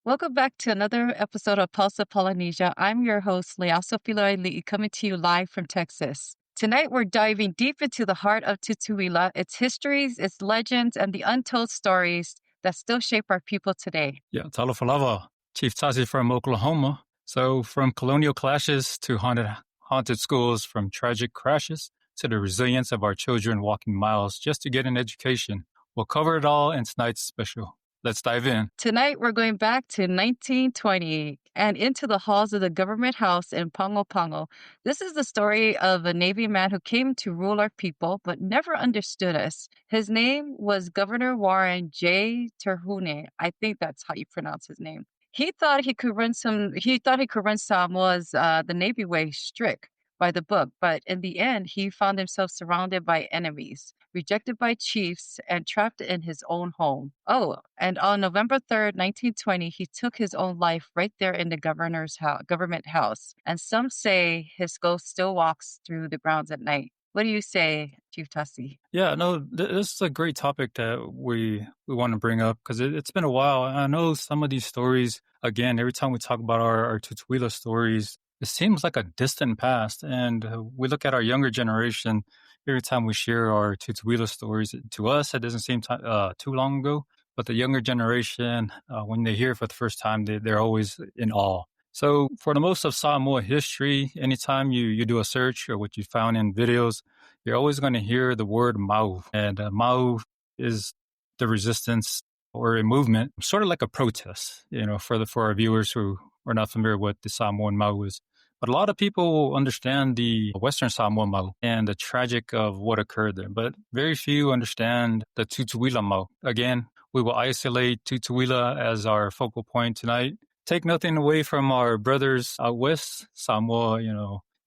Welcome back to another episode of Pulse of Polynesia. I'm your host, Leaso Filoili, coming to you live from Texas. Tonight, we're diving deep into the heart of Tutuila, its histories, its legends, and the untold stories that still shape our people today. Yeah, Talofalava, Chief Tazi from Oklahoma. So from colonial clashes to haunted schools, from tragic crashes to the resilience of our children walking miles just to get an education. We'll cover it all in tonight's special. Let's dive in. Tonight, we're going back to 1920 and into the halls of the government house in Pango Pango. This is the story of a Navy man who came to rule our people but never understood us. His name was Governor Warren J. Terhune. I think that's how you pronounce his name. He thought he could run Samoa's the Navy way, strict by the book, but in the end, he found himself surrounded by enemies, rejected by chiefs, and trapped in his own home. Oh, and on November 3rd, 1920, he took his own life right there in the government house. And some say his ghost still walks through the grounds at night. What do you say, Chief Tassi? Yeah, no, this is a great topic that we want to bring up because it's been a while. I know some of these stories, again, every time we talk about our Tutuila stories, it seems like a distant past. And we look at our younger generation, every time we share our Tutuila stories, to us, it doesn't seem too long ago. But the younger generation, when they hear it for the first time, they're always in awe. So for the most of Samoa history, anytime you do a search or what you found in videos, you're always going to hear the word mau. And mau is the resistance or a movement, sort of like a protest, for our viewers who are not familiar with the Samoan mau is. But a lot of people understand the Western Samoa mau and the tragic of what occurred there. But very few understand the Tutuila mau. Again, we will isolate Tutuila as our focal point tonight. Take nothing away from our brothers out west, Samoa,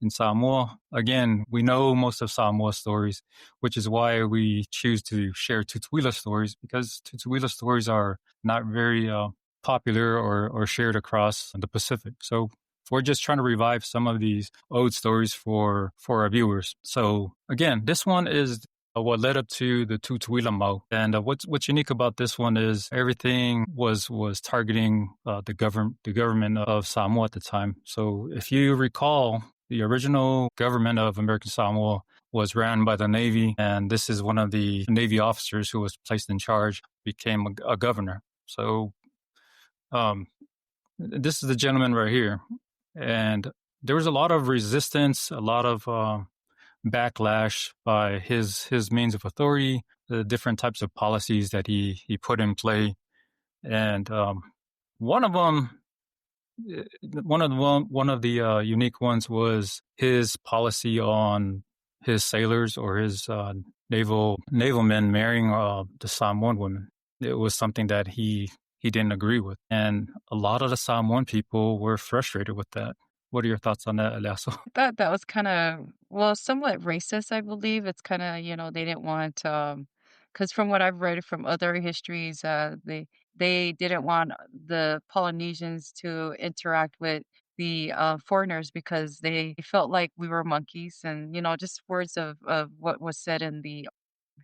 in Samoa. Again, we know most of Samoa's stories, which is why we choose to share Tutuila stories, because Tutuila stories are not very popular or shared across the Pacific. So we're just trying to revive some of these old stories for our viewers. So again, this one is what led up to the Tutuila mau. And what's unique about this one is everything was targeting the government of Samoa at the time. So if you recall, the original government of American Samoa was ran by the Navy, and this is one of the Navy officers who was placed in charge, became a governor. So this is the gentleman right here. And there was a lot of resistance, a lot of backlash by his means of authority, the different types of policies that he put in play. And one of the unique ones was his policy on his sailors or his naval men marrying the Samoan women. It was something that he didn't agree with. And a lot of the Samoan people were frustrated with that. What are your thoughts on that, Eliaso? I thought that was kind of, somewhat racist, I believe. It's kind of, they didn't want, because from what I've read from other histories, they didn't want the Polynesians to interact with the foreigners because they felt like we were monkeys, and just words of what was said in the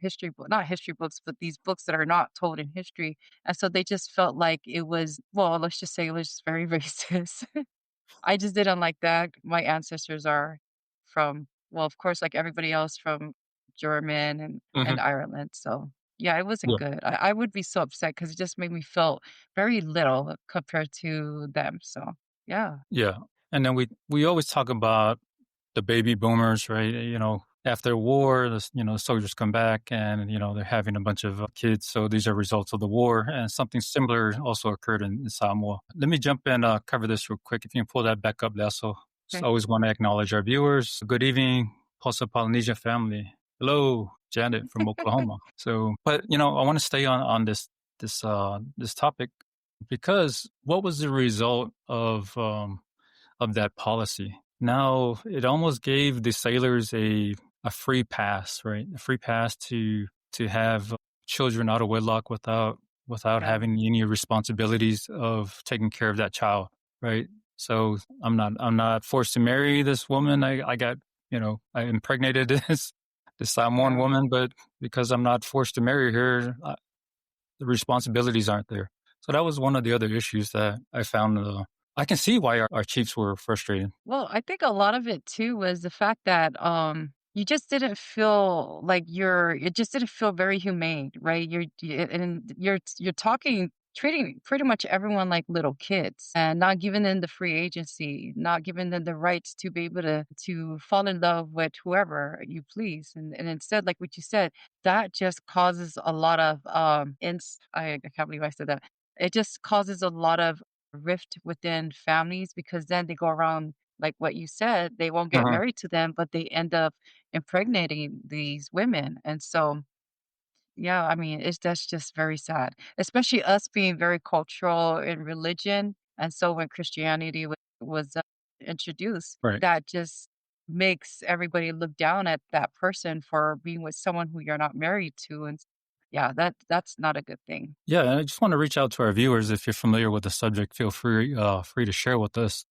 history book, not history books, but these books that are not told in history. And so they just felt like it was, well, let's just say it was just very racist. I just didn't like that. My ancestors are from, well, of course, like everybody else, from German and Mm-hmm. Ireland. So yeah, it wasn't Yeah. good. I would be so upset because it just made me feel very little compared to them. So yeah. Yeah. And then we always talk about the baby boomers, right? After war, soldiers come back and, they're having a bunch of kids. So these are results of the war. And something similar also occurred in Samoa. Let me jump in and cover this real quick. If you can pull that back up, Lasso. Just Okay. always want to acknowledge our viewers. Good evening, Pulse of Polynesia family. Hello, Janet from Oklahoma. So, but, I want to stay on this topic because what was the result of that policy? Now, it almost gave the sailors a free pass, right? A free pass to have children out of wedlock without Yeah. having any responsibilities of taking care of that child, right? So I'm not forced to marry this woman. I got, I impregnated this Samoan woman, but because I'm not forced to marry her, the responsibilities aren't there. So that was one of the other issues that I found. I can see why our chiefs were frustrated. Well, I think a lot of it too was the fact that you just didn't feel like it just didn't feel very humane, right? And you're talking treating pretty much everyone like little kids and not giving them the free agency, not giving them the rights to be able to fall in love with whoever you please. And instead, like what you said, that just causes a lot of I can't believe I said that. It just causes a lot of rift within families because then they go around like what you said, they won't get Mhm. married to them, but they end up impregnating these women. And so, yeah, I mean, that's just very sad, especially us being very cultural in religion. And so when Christianity was introduced, Right. that just makes everybody look down at that person for being with someone who you're not married to. And yeah, that's not a good thing. Yeah, and I just want to reach out to our viewers. If you're familiar with the subject, feel free to share with us.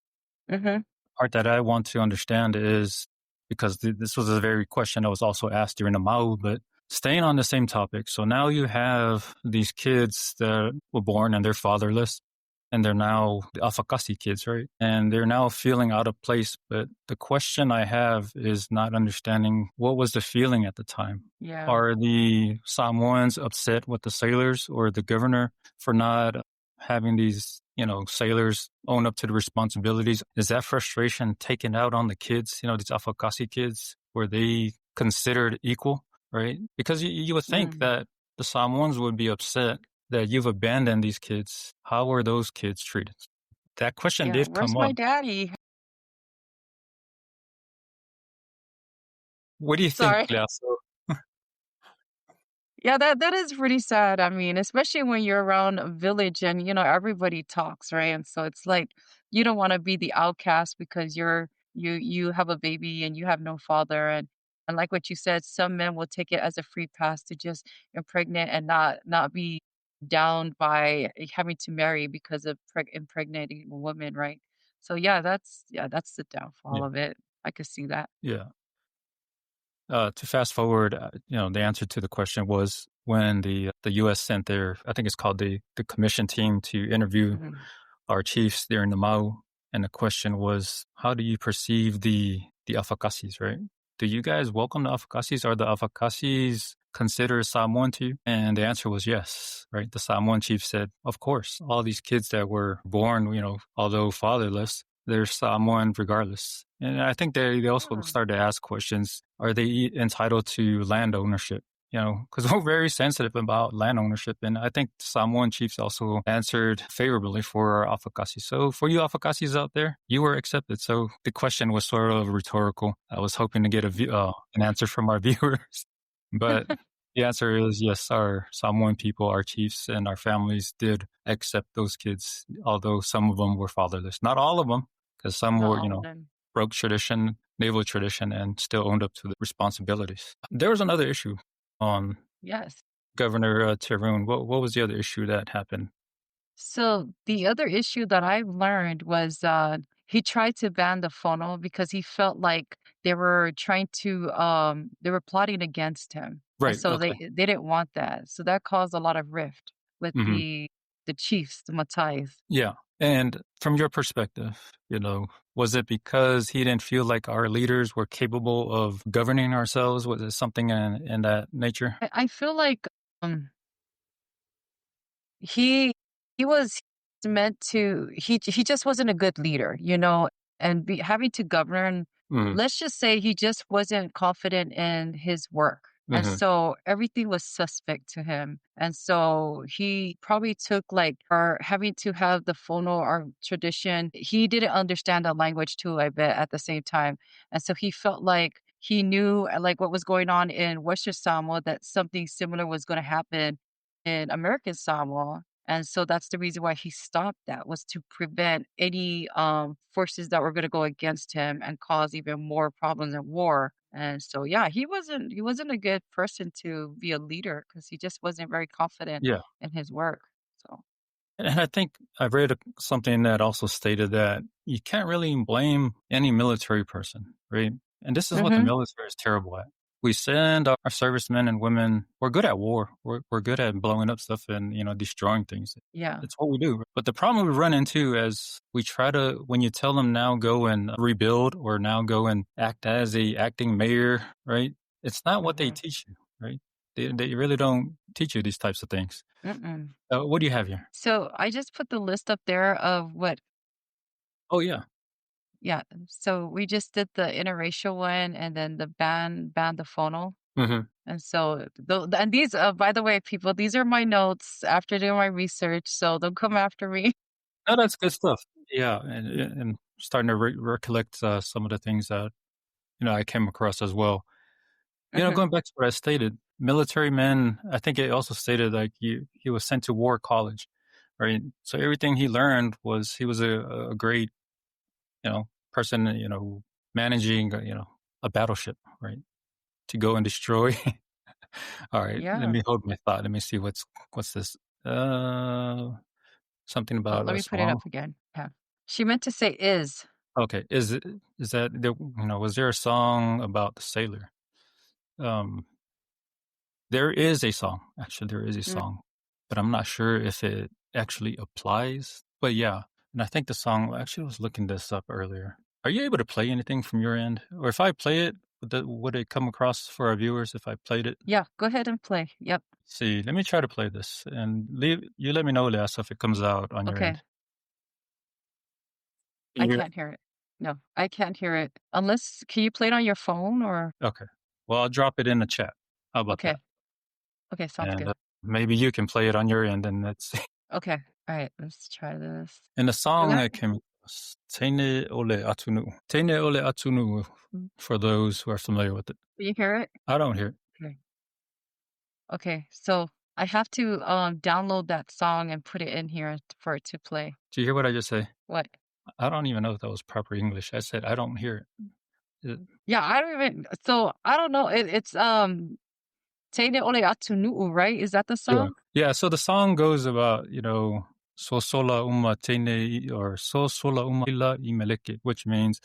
Hmm. Part that I want to understand is because this was a very question that was also asked during the Mau, but staying on the same topic. So now you have these kids that were born and they're fatherless, and they're now the Afakasi kids, right? And they're now feeling out of place. But the question I have is not understanding what was the feeling at the time. Yeah. Are the Samoans upset with the sailors or the governor for not having these, sailors own up to the responsibilities? Is that frustration taken out on the kids, these Afakasi kids? Were they considered equal, right? Because you would think Mm. that the Samoans would be upset that you've abandoned these kids. How were those kids treated? That question Yeah. did Where's come my up. daddy? What do you think, Sorry. Glasso? Yeah, that is pretty sad. I mean, especially when you're around a village and, everybody talks, right? And so it's like you don't wanna be the outcast because you have a baby and you have no father, and like what you said, some men will take it as a free pass to just impregnate and not be down by having to marry because of impregnating a woman, right? So, yeah, that's the downfall Yeah, of it. I could see that. yeah. To fast forward, the answer to the question was when the U.S. sent their, I think it's called the commission team to interview Mhm. our chiefs there in the Mau, and the question was, how do you perceive the Afakasis, right? Do you guys welcome the Afakasis? Are the Afakasis considered Samoan to you? And the answer was yes, right? The Samoan chief said, of course, all these kids that were born, although fatherless, they're Samoan regardless. And I think they also Yeah. started to ask questions. Are they entitled to land ownership? Because we're very sensitive about land ownership. And I think Samoan chiefs also answered favorably for our Afakasi. So for you Afakasis out there, you were accepted. So the question was sort of rhetorical. I was hoping to get an answer from our viewers. But the answer is yes, our Samoan people, our chiefs, and our families did accept those kids, although some of them were fatherless. Not all of them, because some Not were, all of them. broke tradition, naval tradition, and still owned up to the responsibilities. There was another issue on Yes. Governor Terhune. What was the other issue that happened? So the other issue that I've learned was he tried to ban the phono because he felt like they were plotting against him. And Right. so Okay. they didn't want that. So that caused a lot of rift with Hmm. the chiefs, the Matais. Yeah. And from your perspective, was it because he didn't feel like our leaders were capable of governing ourselves? Was it something in that nature? I feel like um He he was meant to he just wasn't a good leader, and having to govern, Hmm. let's just say he just wasn't confident in his work. And Hmm. so everything was suspect to him. And so he probably took like or having to have the phono or tradition. He didn't understand the language too, I bet, at the same time. And so he felt like he knew like what was going on in Western Samoa, that something similar was going to happen in American Samoa. And so that's the reason why he stopped that, was to prevent any forces that were going to go against him and cause even more problems and war. And so yeah, he wasn't a good person to be a leader because he just wasn't very confident Yeah. in his work. So And I think I read something that also stated that you can't really blame any military person, right? And this is what the mhm. military is terrible at. We send our servicemen and women. We're good at war. We're good at blowing up stuff and destroying things. Yeah. It's what we do. But the problem we run into as we try to, when you tell them now go and rebuild or now go and act as a acting mayor, right? It's not what they Mhm. teach you, right? They really don't teach you these types of things. Mm-mm. What do you have here? So I just put the list up there of what. Oh yeah. Yeah, so we just did the interracial one and then the bandophonal. Hmm. And so and these by the way, people, these are my notes after doing my research, so don't come after me. No, that's good stuff. Yeah, and starting to recollect some of the things that I came across as well. Mhm. Going back to what I stated, military men, I think it also stated like he was sent to war college, right? So everything he learned was he was a great, person, managing, a battleship, right? To go and destroy. All right, let Yeah. me hold my thought. Let me see what's this. Uh, Something Oh, about let a me put it song. up again. Yeah. She meant to say is. Okay, is that there, was there a song about the sailor? Um, There is a song. Actually, there is a Mm, song, but I'm not sure if it actually applies. But yeah, and I think the song. Actually, I was looking this up earlier. Are you able to play anything from your end, or if I play it, would it come across for our viewers if I played it? yeah, go ahead and play. Yep. See, let me try to play this, and leave. You let me know, Leah, if it comes out on your Okay. end. Can I you hear it? can't hear it. No, I can't hear it. Unless can you play it on your phone or Okay. Well, I'll drop it in the chat. How about that? okay. Okay, sounds And good. maybe you can play it on your end, and let's see. Okay. All right, let's try this. And the You song got that came across, Teine Ole Atunu. Teine Ole Atunu, for those who are familiar with it. can you hear it? I don't hear it. Okay. Okay, so I have to download that song and put it in here for it to play. Do you hear what I just say? What? I don't even know if that was proper English. I said I don't hear it. Yeah, I don't even. So I don't know. It's Teine Ole Atu Nu'u, right? Is that the Yeah. song? Yeah. So the song goes about, so sola uma teine or so sola uma ila imeleke, which means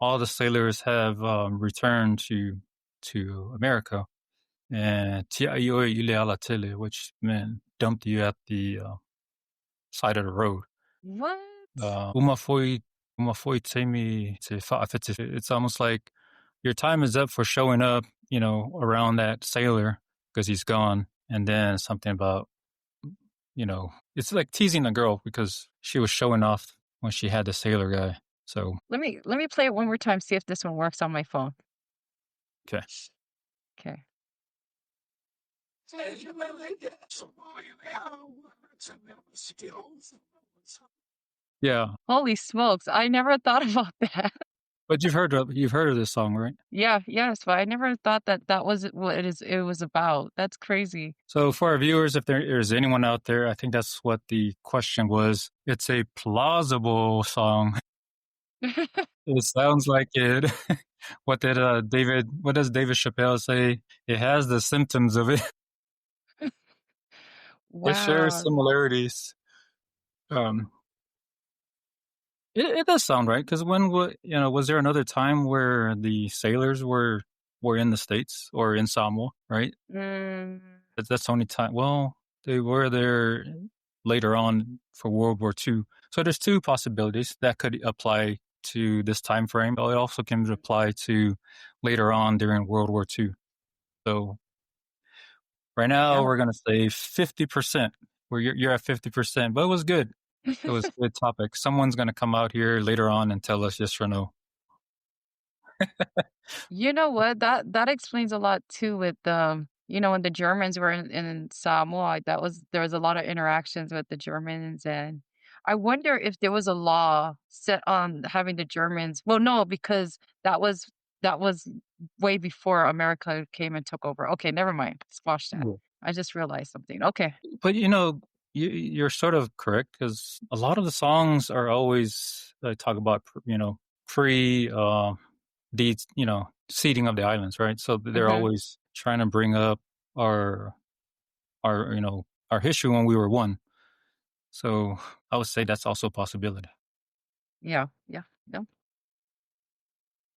all the sailors have returned to America. And tia ioi ile ala tele, which meant dumped you at the side of the road. What? Uma foi temi te whaafete. It's almost like your time is up for showing up, around that sailor because he's gone. And then something about, it's like teasing a girl because she was showing off when she had the sailor guy. So, Let me play it one more time. See if this one works on my phone. okay. Okay. Yeah. Holy smokes! I never thought about that. But you've heard of this song, right? Yeah. Yes, but I never thought that that was what it was about. That's crazy. So for our viewers, if there is anyone out there, I think that's what the question was. It's a plausible song. It sounds like it. What does David Chappelle say? It has the symptoms of it. It shares Wow. similarities. Um, it does sound right because was there another time where the sailors were in the States or in Samoa, right? Mm, That's the only time. Well, they were there later on for World War II. So there's two possibilities that could apply to this time frame. But it also can apply to later on during World War II. So right now yeah. we're gonna say 50%. Where you're at 50%, but it was good. It was a good topic. Someone's gonna come out here later on and tell us yes or no. You know what? That explains a lot too with when the Germans were in Samoa, there was a lot of interactions with the Germans and I wonder if there was a law set on having the Germans. Well, no, because that was way before America came and took over. Okay, never mind. Squash that. Yeah. I just realized something. Okay. But you're sort of correct because a lot of the songs are always talk about free the seeding of the islands, right? So they're Mhm. always trying to bring up our our history when we were one. So I would say that's also a possibility. Yeah. Yeah. Yeah.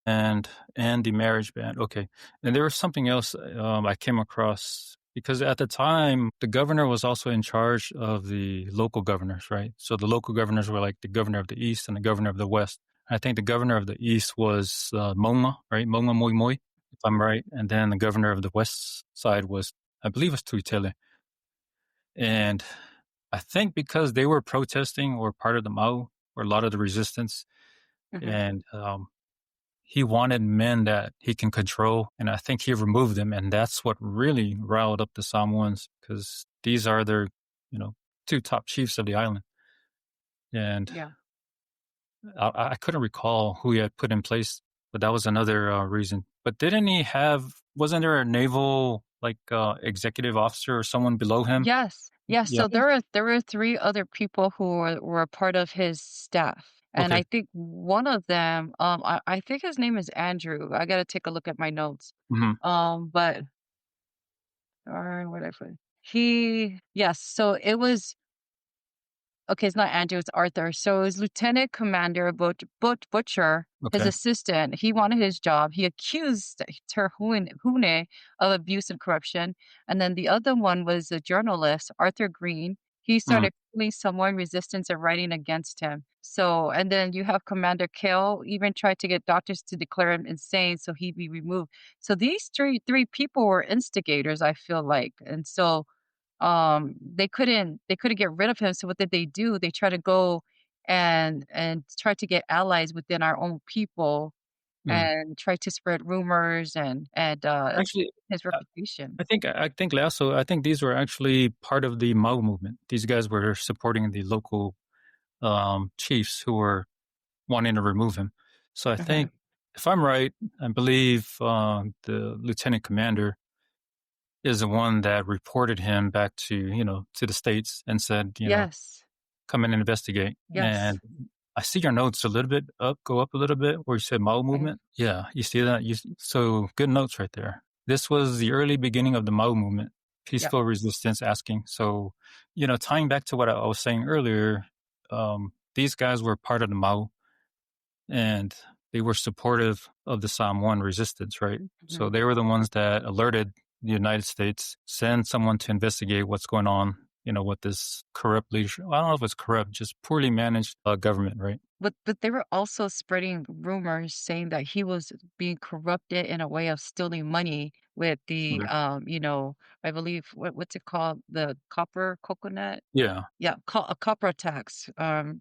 and the marriage ban. Okay, and there was something else I came across because at the time the governor was also in charge of the local governors, right? So the local governors were like the governor of the east and the governor of the west. I think the governor of the east was Monga, right? Monga Moi Moi, if I'm right, and then the governor of the west side was, I believe, it's Tuitele. And I think because they were protesting or part of the Mau or a lot of the resistance, Hmm. and he wanted men that he can control, and I think he removed them, and that's what really riled up the Samoans because these are their, you know, two top chiefs of the island. And Yeah. I couldn't recall who he had put in place, but that was another reason. But didn't he have? Wasn't there a naval like executive officer or someone below him? Yes. Yes. Yeah. So there were three other people who were part of his staff. And Okay. I think one of them, I think his name is Andrew. I gotta take a look at my notes. Hmm. But where did I put it? Yes, so it was okay, it's not Andrew, it's Arthur. So his lieutenant commander, Butcher, his Okay. assistant, he wanted his job. He accused Terhune of abuse and corruption. And then the other one was a journalist, Arthur Green. He Mm. started feeling Samoan resistance and writing against him. So, and then you have Commander Kale even tried to get doctors to declare him insane so he'd be removed. So these three people were instigators, I feel like. And so they couldn't get rid of him, so what did they do? They try to go and try to get allies within our own people Mm. and try to spread rumors and Actually, his uh, reputation. I think Lasso. I think these were actually part of the Mau movement. These guys were supporting the local chiefs who were wanting to remove him. So I Mhm. think, if I'm right, I believe the lieutenant commander is the one that reported him back to, to the States and said, Yes. come in and investigate. Yes. And I see your notes a little bit go up a little bit where you said Mao Mhm. movement. Yeah, you see that? So good notes right there. This was the early beginning of the Mao movement, Yep. peaceful resistance asking. So, tying back to what I was saying earlier, these guys were part of the Mao and they were supportive of the Samoan resistance, right? So Mhm. they were the ones that alerted the United States, send someone to investigate what's going on, with this corrupt leadership. I don't know if it's corrupt, just poorly managed government, right? But they were also spreading rumors saying that he was being corrupted in a way of stealing money with the, Okay. I believe what's it called? The copper coconut. Yeah. Yeah, a copra tax,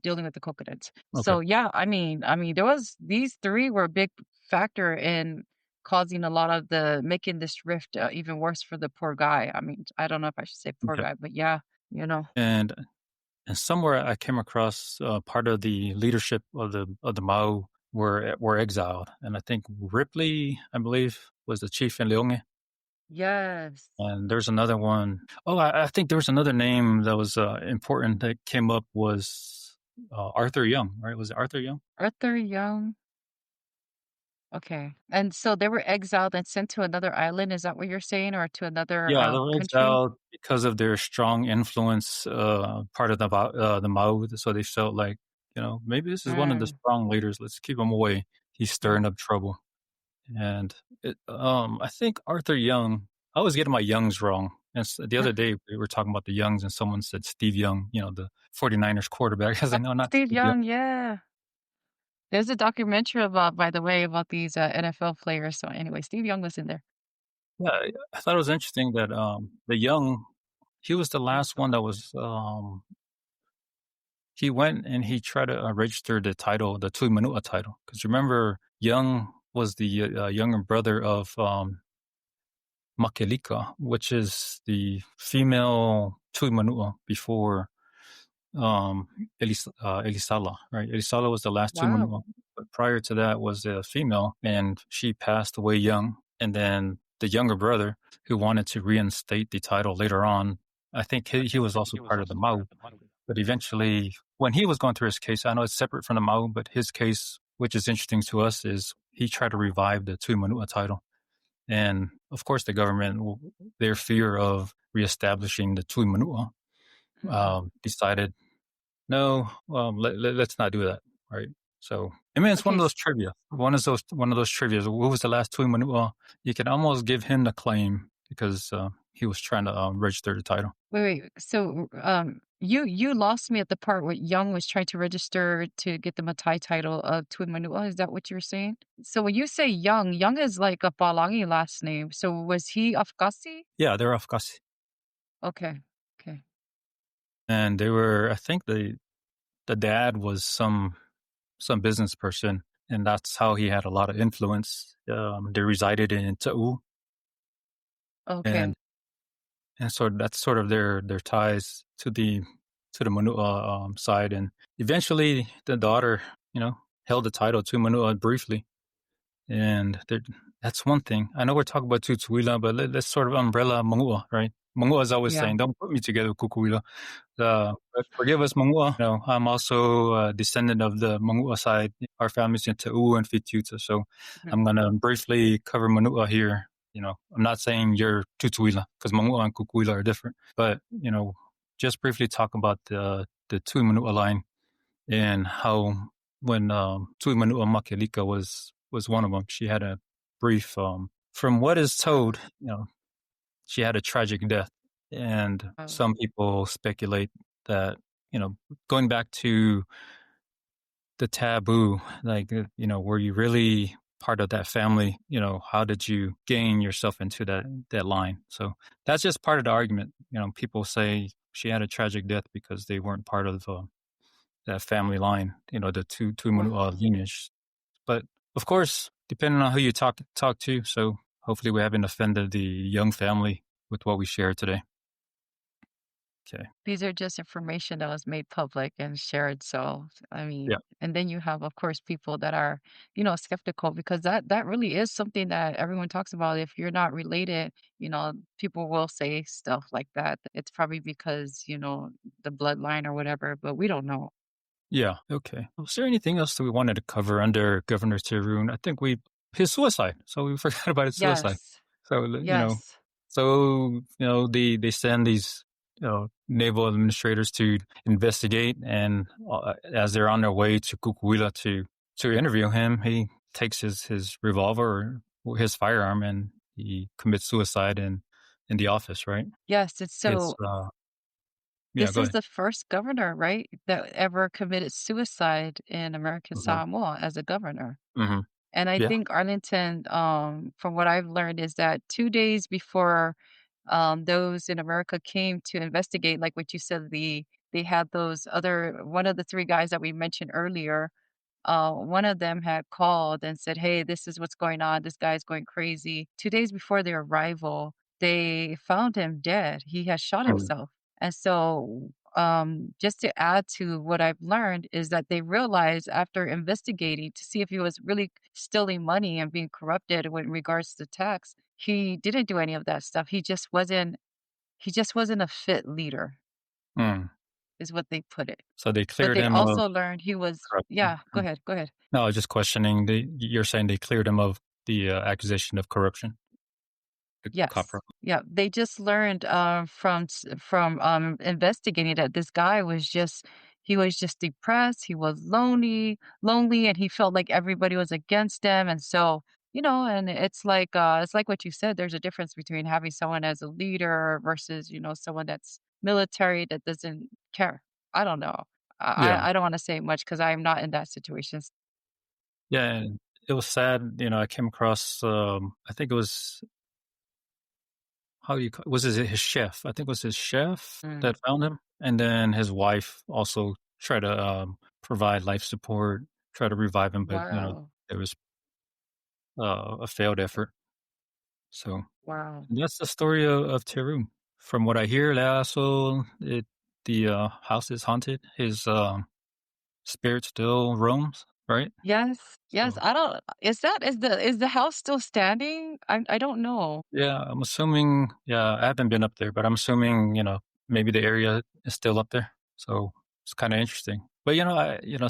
dealing with the coconuts. Okay. So yeah, I mean, there was these three were a big factor in causing a lot of the making this rift even worse for the poor guy. I mean, I don't know if I should say poor Okay. guy, but yeah, you know. And somewhere I came across part of the leadership of the Mao were exiled, and I think Ripley, I believe, was the chief in Leone. Yes, And there's another one. Oh, I think there was another name that was important that came up was Arthur Young, right? Was it Arthur Young? Arthur Young. Okay, and so they were exiled and sent to another island. Is that what you're saying, or to another Yeah, they were country? exiled because of their strong influence, part of the Mao. So they felt like, maybe this is one of the Mm, strong leaders. Let's keep him away. He's mm. stirring up trouble. And I think Arthur Young, I always get my Youngs wrong. And the other day we were talking about the Youngs and someone said Steve Young, the 49ers quarterback. I was like, no, not Steve Steve Young. Young, yeah. There's a documentary about, by the way, about these NFL players. So anyway, Steve Young was in there. Yeah, I thought it was interesting that the Young, he was the last one that was, he went and he tried to register the title, the Tui Manua title. Because remember, Young was the younger brother of Makelika, which is the female Tui Manua before um, Elisala, right? Elisala was the last Wow. Tumanua, but prior to that was a female, and she passed away young. And then the younger brother, who wanted to reinstate the title later on, I think he was also part of the Mau. But eventually, when he was going through his case, I know it's separate from the Mau, but his case, which is interesting to us, is he tried to revive the Tumanua title. And of course, the government, their fear of reestablishing the Tumanua, Mhm. decided no, let's not do that, right? So, I mean, it's one Okay, of those trivia. One of those trivias. What was the last Tui Manua? You can almost give him the claim because he was trying to register the title. wait. So, you lost me at the part where Young was trying to register to get the Matai title of Twin Manua. Is that what you were saying? So when you say Young, Young is like a Palangi last name. So was he Afkasi? Yeah, they're Afghasi, Okay, okay, and they were. I think the dad was some business person, and that's how he had a lot of influence. They resided in Ta'u, okay. and so that's sort of their ties to the Manua side, and eventually the daughter, held the title to Manua briefly, and that's one thing. I know we're talking about Tutuila, but let's sort of umbrella Mangua, right? Mangua is always Yeah. saying, "Don't put me together with Kukuila." But forgive us, Mangua. I'm also a descendant of the Mangua side. Our family's in Ta'u and Fitiuta, so Mhm. I'm gonna briefly cover Manua here. I'm not saying you're Tutuila because Mangua and Kukuila are different, but just briefly talk about the Tui Manua line and how when Tui Manua Makelika was one of them, she had a brief. From what is told, she had a tragic death, and Oh, some people speculate that going back to the taboo, like were you really part of that family? How did you gain yourself into that line? So that's just part of the argument. People say she had a tragic death because they weren't part of that family line. The two wow. lineage. But of course, depending on who you talk to, so hopefully we haven't offended the young family with what we shared today. Okay. These are just information that was made public and shared. So, I Yeah. mean, and then you have, of course, people that are, skeptical because that really is something that everyone talks about. If you're not related, people will say stuff like that. It's probably because, the bloodline or whatever, but we don't know. Yeah. Okay. Was there anything else that we wanted to cover under Governor Terhune? I think his suicide. So we forgot about his suicide. Yes. So Yes. they send these naval administrators to investigate, and as they're on their way to Kukuila to interview him, he takes his revolver or his firearm and he commits suicide in the office. Right? Yes. It's It's so yeah. this Go is ahead. the first governor, right, that ever committed suicide in American Hmm. Samoa as a governor. Hmm. And I Yeah. think Arlington, from what I've learned, is that 2 days before, those in America came to investigate, like what you said, they had those other one of the 3 guys that we mentioned earlier, one of them had called and said, "Hey, this is what's going on. This guy's going crazy." 2 days before their arrival, they found him dead. He had shot Mm. himself. And so, just to add to what I've learned is that they realized after investigating to see if he was really stealing money and being corrupted with regards to tax, he didn't do any of that stuff. He just wasn't a fit leader, Mm. is what they put it. So they But cleared they him of also learned he was corruption. yeah, go ahead, go ahead. No, I was just questioning you're saying they cleared him of the accusation of corruption, the Yes. copper. Yeah, they just learned, from investigating that this guy was just depressed, he was lonely, and he felt like everybody was against him, and so, and it's like what you said, there's a difference between having someone as a leader versus, someone that's military that doesn't care. I don't know. I Yeah. I I don't wanna say much because 'cause I'm not in that situation. Yeah, and it was sad, I came across, I think it was how do you ca was it his chef? I think it was his chef Mm, that found him, and then his wife also tried to, provide life support, try to revive him, but, wow, it was, a failed effort. So, wow. that's the story of Teru. From what I hear, also, the house is haunted. His, spirit still roams, right? Yes, yes, So I don't is the house still standing? I don't know. yeah, I'm assuming. Yeah, I haven't been up there, but I'm assuming maybe the area is still up there. So it's kind of interesting. But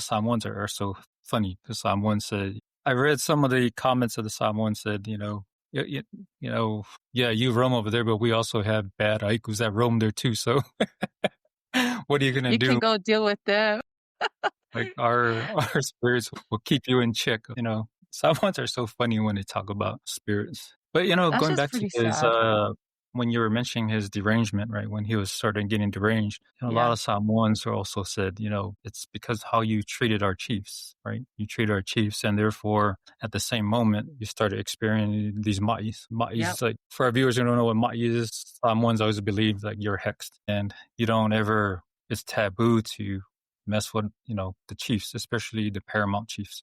Samoans are so funny because Samoans said I read some of the comments of the Samoans said you, yeah, you roam over there, but we also have bad haikus that roam there too. So what are you gonna You can do? go deal with them. Like our spirits will keep you in check. Samoans are so funny when they talk about spirits. But That's going just back to pretty his sad. when you were mentioning his derangement, right? When he was starting getting deranged, a lot Yeah. of Samoans also said, it's because how you treated our chiefs, right? You treated our chiefs, and therefore, at the same moment, you started experiencing these ma'is. Yep. Ma'is, like for our viewers who don't know what ma'i is, Samoans always believe like you're hexed, and you don't ever. It's taboo to mess with the chiefs, especially the paramount chiefs.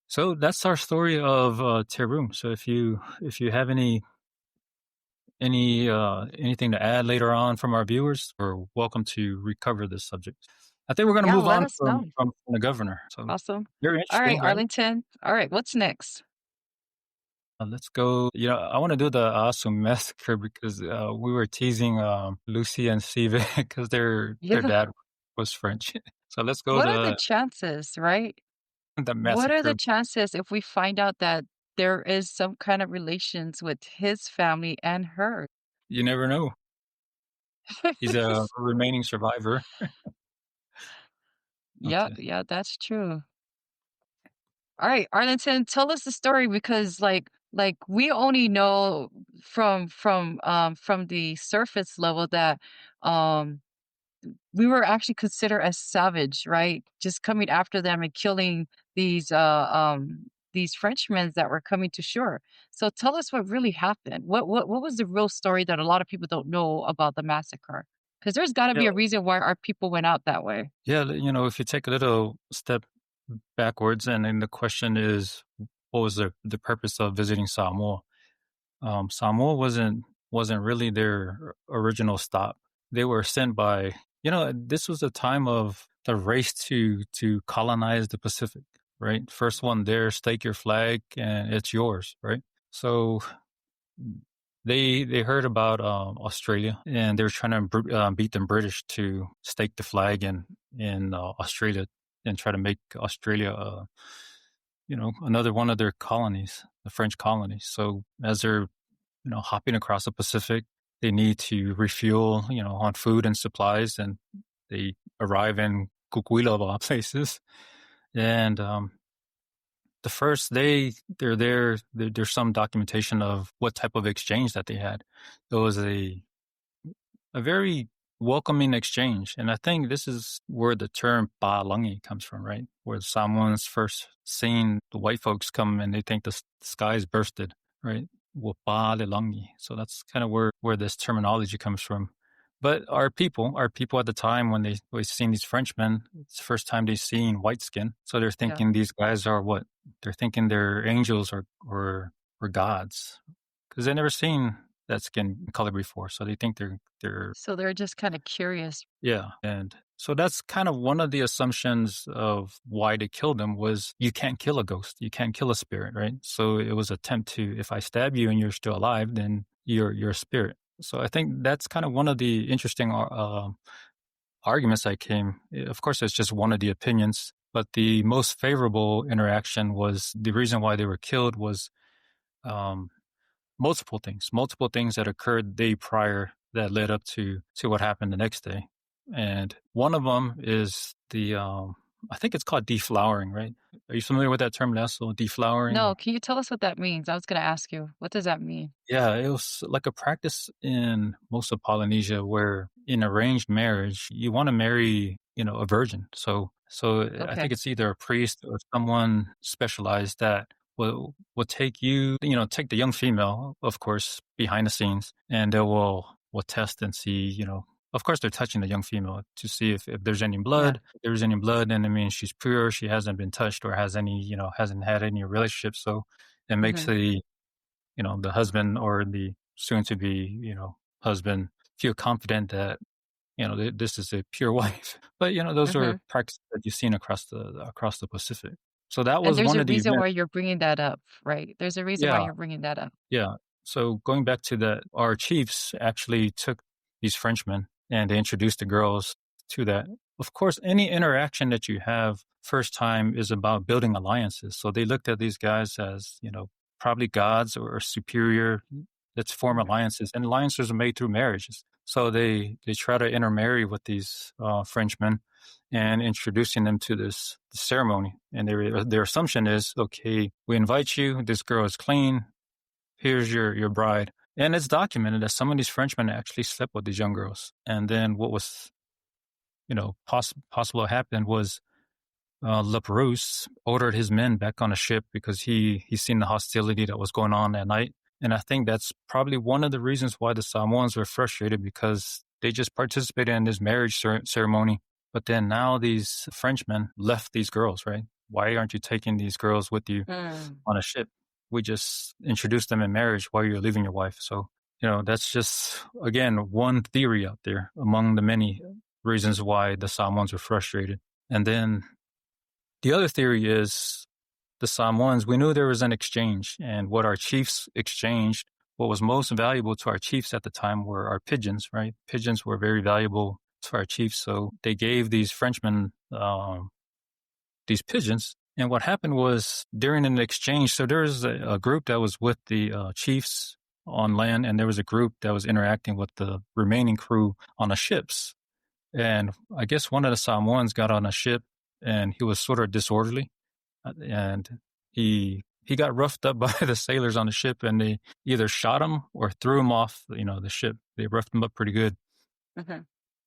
So that's our story of Terhune. So if you have anything to add later on from our viewers, we're welcome to recover this subject. I think we're going to Yeah, move let on us from, know. from, from the governor. So Awesome. very All right, interesting, right? Arlington. All right, what's next? Let's go. I want to do the Asu massacre because we were teasing Lucy and Steve because their Yeah. dad was French. So let's go What are the to chances, right? the What are the massacre. chances if we find out that there is some kind of relations with his family and her? You never know. He's a remaining survivor. Yeah, Okay. yeah, that's true. All right, Arlington, tell us the story because like we only know from the surface level that um we were actually considered as savage, right? Just coming after them and killing these Frenchmen that were coming to shore. So tell us what really happened. What was the real story that a lot of people don't know about the massacre? Because there's got to Yeah. be a reason why our people went out that way. Yeah. If you take a little step backwards, and then the question is, what was the purpose of visiting Samoa? Samoa wasn't really their original stop. They were sent by, this was a time of the race to colonize the Pacific, right? First one there, stake your flag, and it's yours, right? So they heard about Australia, and they were trying to beat the British to stake the flag in Australia and try to make Australia, another one of their colonies, the French colonies. So as they're hopping across the Pacific, they need to refuel, on food and supplies, and they arrive in Tutuila of all places. And the first day they're there's some documentation of what type of exchange that they had. It was a very welcoming exchange, and I think this is where the term "pa'alangi" comes from, right? Where someone's first seen the white folks come and they think the sky's bursted, right? Well, pa'alelangi. So that's kind of where this terminology comes from. But our people at the time, when they seen these Frenchmen, it's the first time they seen white skin. So they're Yeah. thinking these guys are what? They're thinking they're angels or gods, because they never seen that skin color before. So they think they're So they're just kind of curious. yeah. And so that's kind of one of the assumptions of why they killed him was you can't kill a ghost, you can't kill a spirit, right? So it was an attempt to, if I stab you and you're still alive, then you're a spirit. So I think that's kind of one of the interesting arguments I came. Of course, it's just one of the opinions, but the most favorable interaction was the reason why they were killed was um, multiple things that occurred the day prior that led up to what happened the next day. And one of them is I think it's called deflowering, right? Are you familiar with that term, Lasso? Deflowering? No, can you tell us what that means? I was going to ask you. What does that mean? Yeah, it was like a practice in most of Polynesia where in arranged marriage, you want to marry, a virgin. So I think Okay. it's either a priest or someone specialized that will take you, take the young female, of course, behind the scenes, and they will test and see, of course they're touching the young female to see if there's any Yeah. blood. If there's any blood, then it means she's pure, she hasn't been touched or hasn't had any relationships. So it makes Mhm. the husband or the soon to be, husband feel confident that, this is a pure wife. But, those are Mhm. practices that you've seen across the Pacific. So that And was there's one a of the reason events. why you're bringing that up, right? There's a reason why Yeah. you're bringing that up. Yeah. So going back to that, our chiefs actually took these Frenchmen and they introduced the girls to that. Of course, any interaction that you have first time is about building alliances. So they looked at these guys as, probably gods or superior. Let's form Mhm. alliances. And alliances are made through marriages. So they try to intermarry with these Frenchmen. and introducing them to this ceremony. And their assumption is, okay, we invite you. This girl is clean. Here's your bride. And it's documented that some of these Frenchmen actually slept with these young girls. And then what was, possible happened was Leperouse ordered his men back on a ship because he seen the hostility that was going on that night. And I think that's probably one of the reasons why the Samoans were frustrated, because they just participated in this marriage ceremony. But then now these Frenchmen left these girls, right? Why aren't you taking these girls with you on a ship? We just introduced them in marriage while you're leaving your wife. So, that's just, again, one theory out there among the many reasons why the Samoans were frustrated. And then the other theory is the Samoans, we knew there was an exchange, and what our chiefs exchanged, what was most valuable to our chiefs at the time were our pigeons, right? Pigeons were very valuable to our chiefs, so they gave these Frenchmen these pigeons. And what happened was during an exchange, so there was a group that was with the chiefs on land, and there was a group that was interacting with the remaining crew on the ships. And I guess one of the Samoans got on a ship, and he was sort of disorderly, and he got roughed up by the sailors on the ship, and they either shot him or threw him off, the ship. They roughed him up pretty good. Mm-hmm.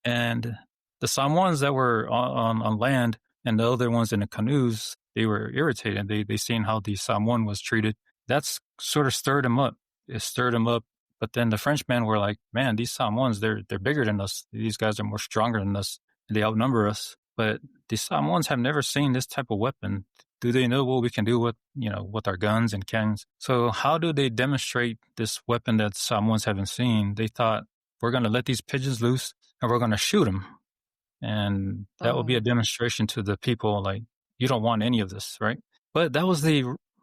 And the Samoans that were on land and the other ones in the canoes, they were irritated. They seen how the Samoan was treated. That's sort of stirred him up. It stirred him up. But then the Frenchmen were like, man, these Samoans, they're bigger than us. These guys are more stronger than us. And they outnumber us. But the Samoans have never seen this type of weapon. Do they know what we can do with, with our guns and cannons? So how do they demonstrate this weapon that Samoans haven't seen? They thought, we're going to let these pigeons loose and we're going to shoot them. And that will be a demonstration to the people, like, you don't want any of this, right? But that was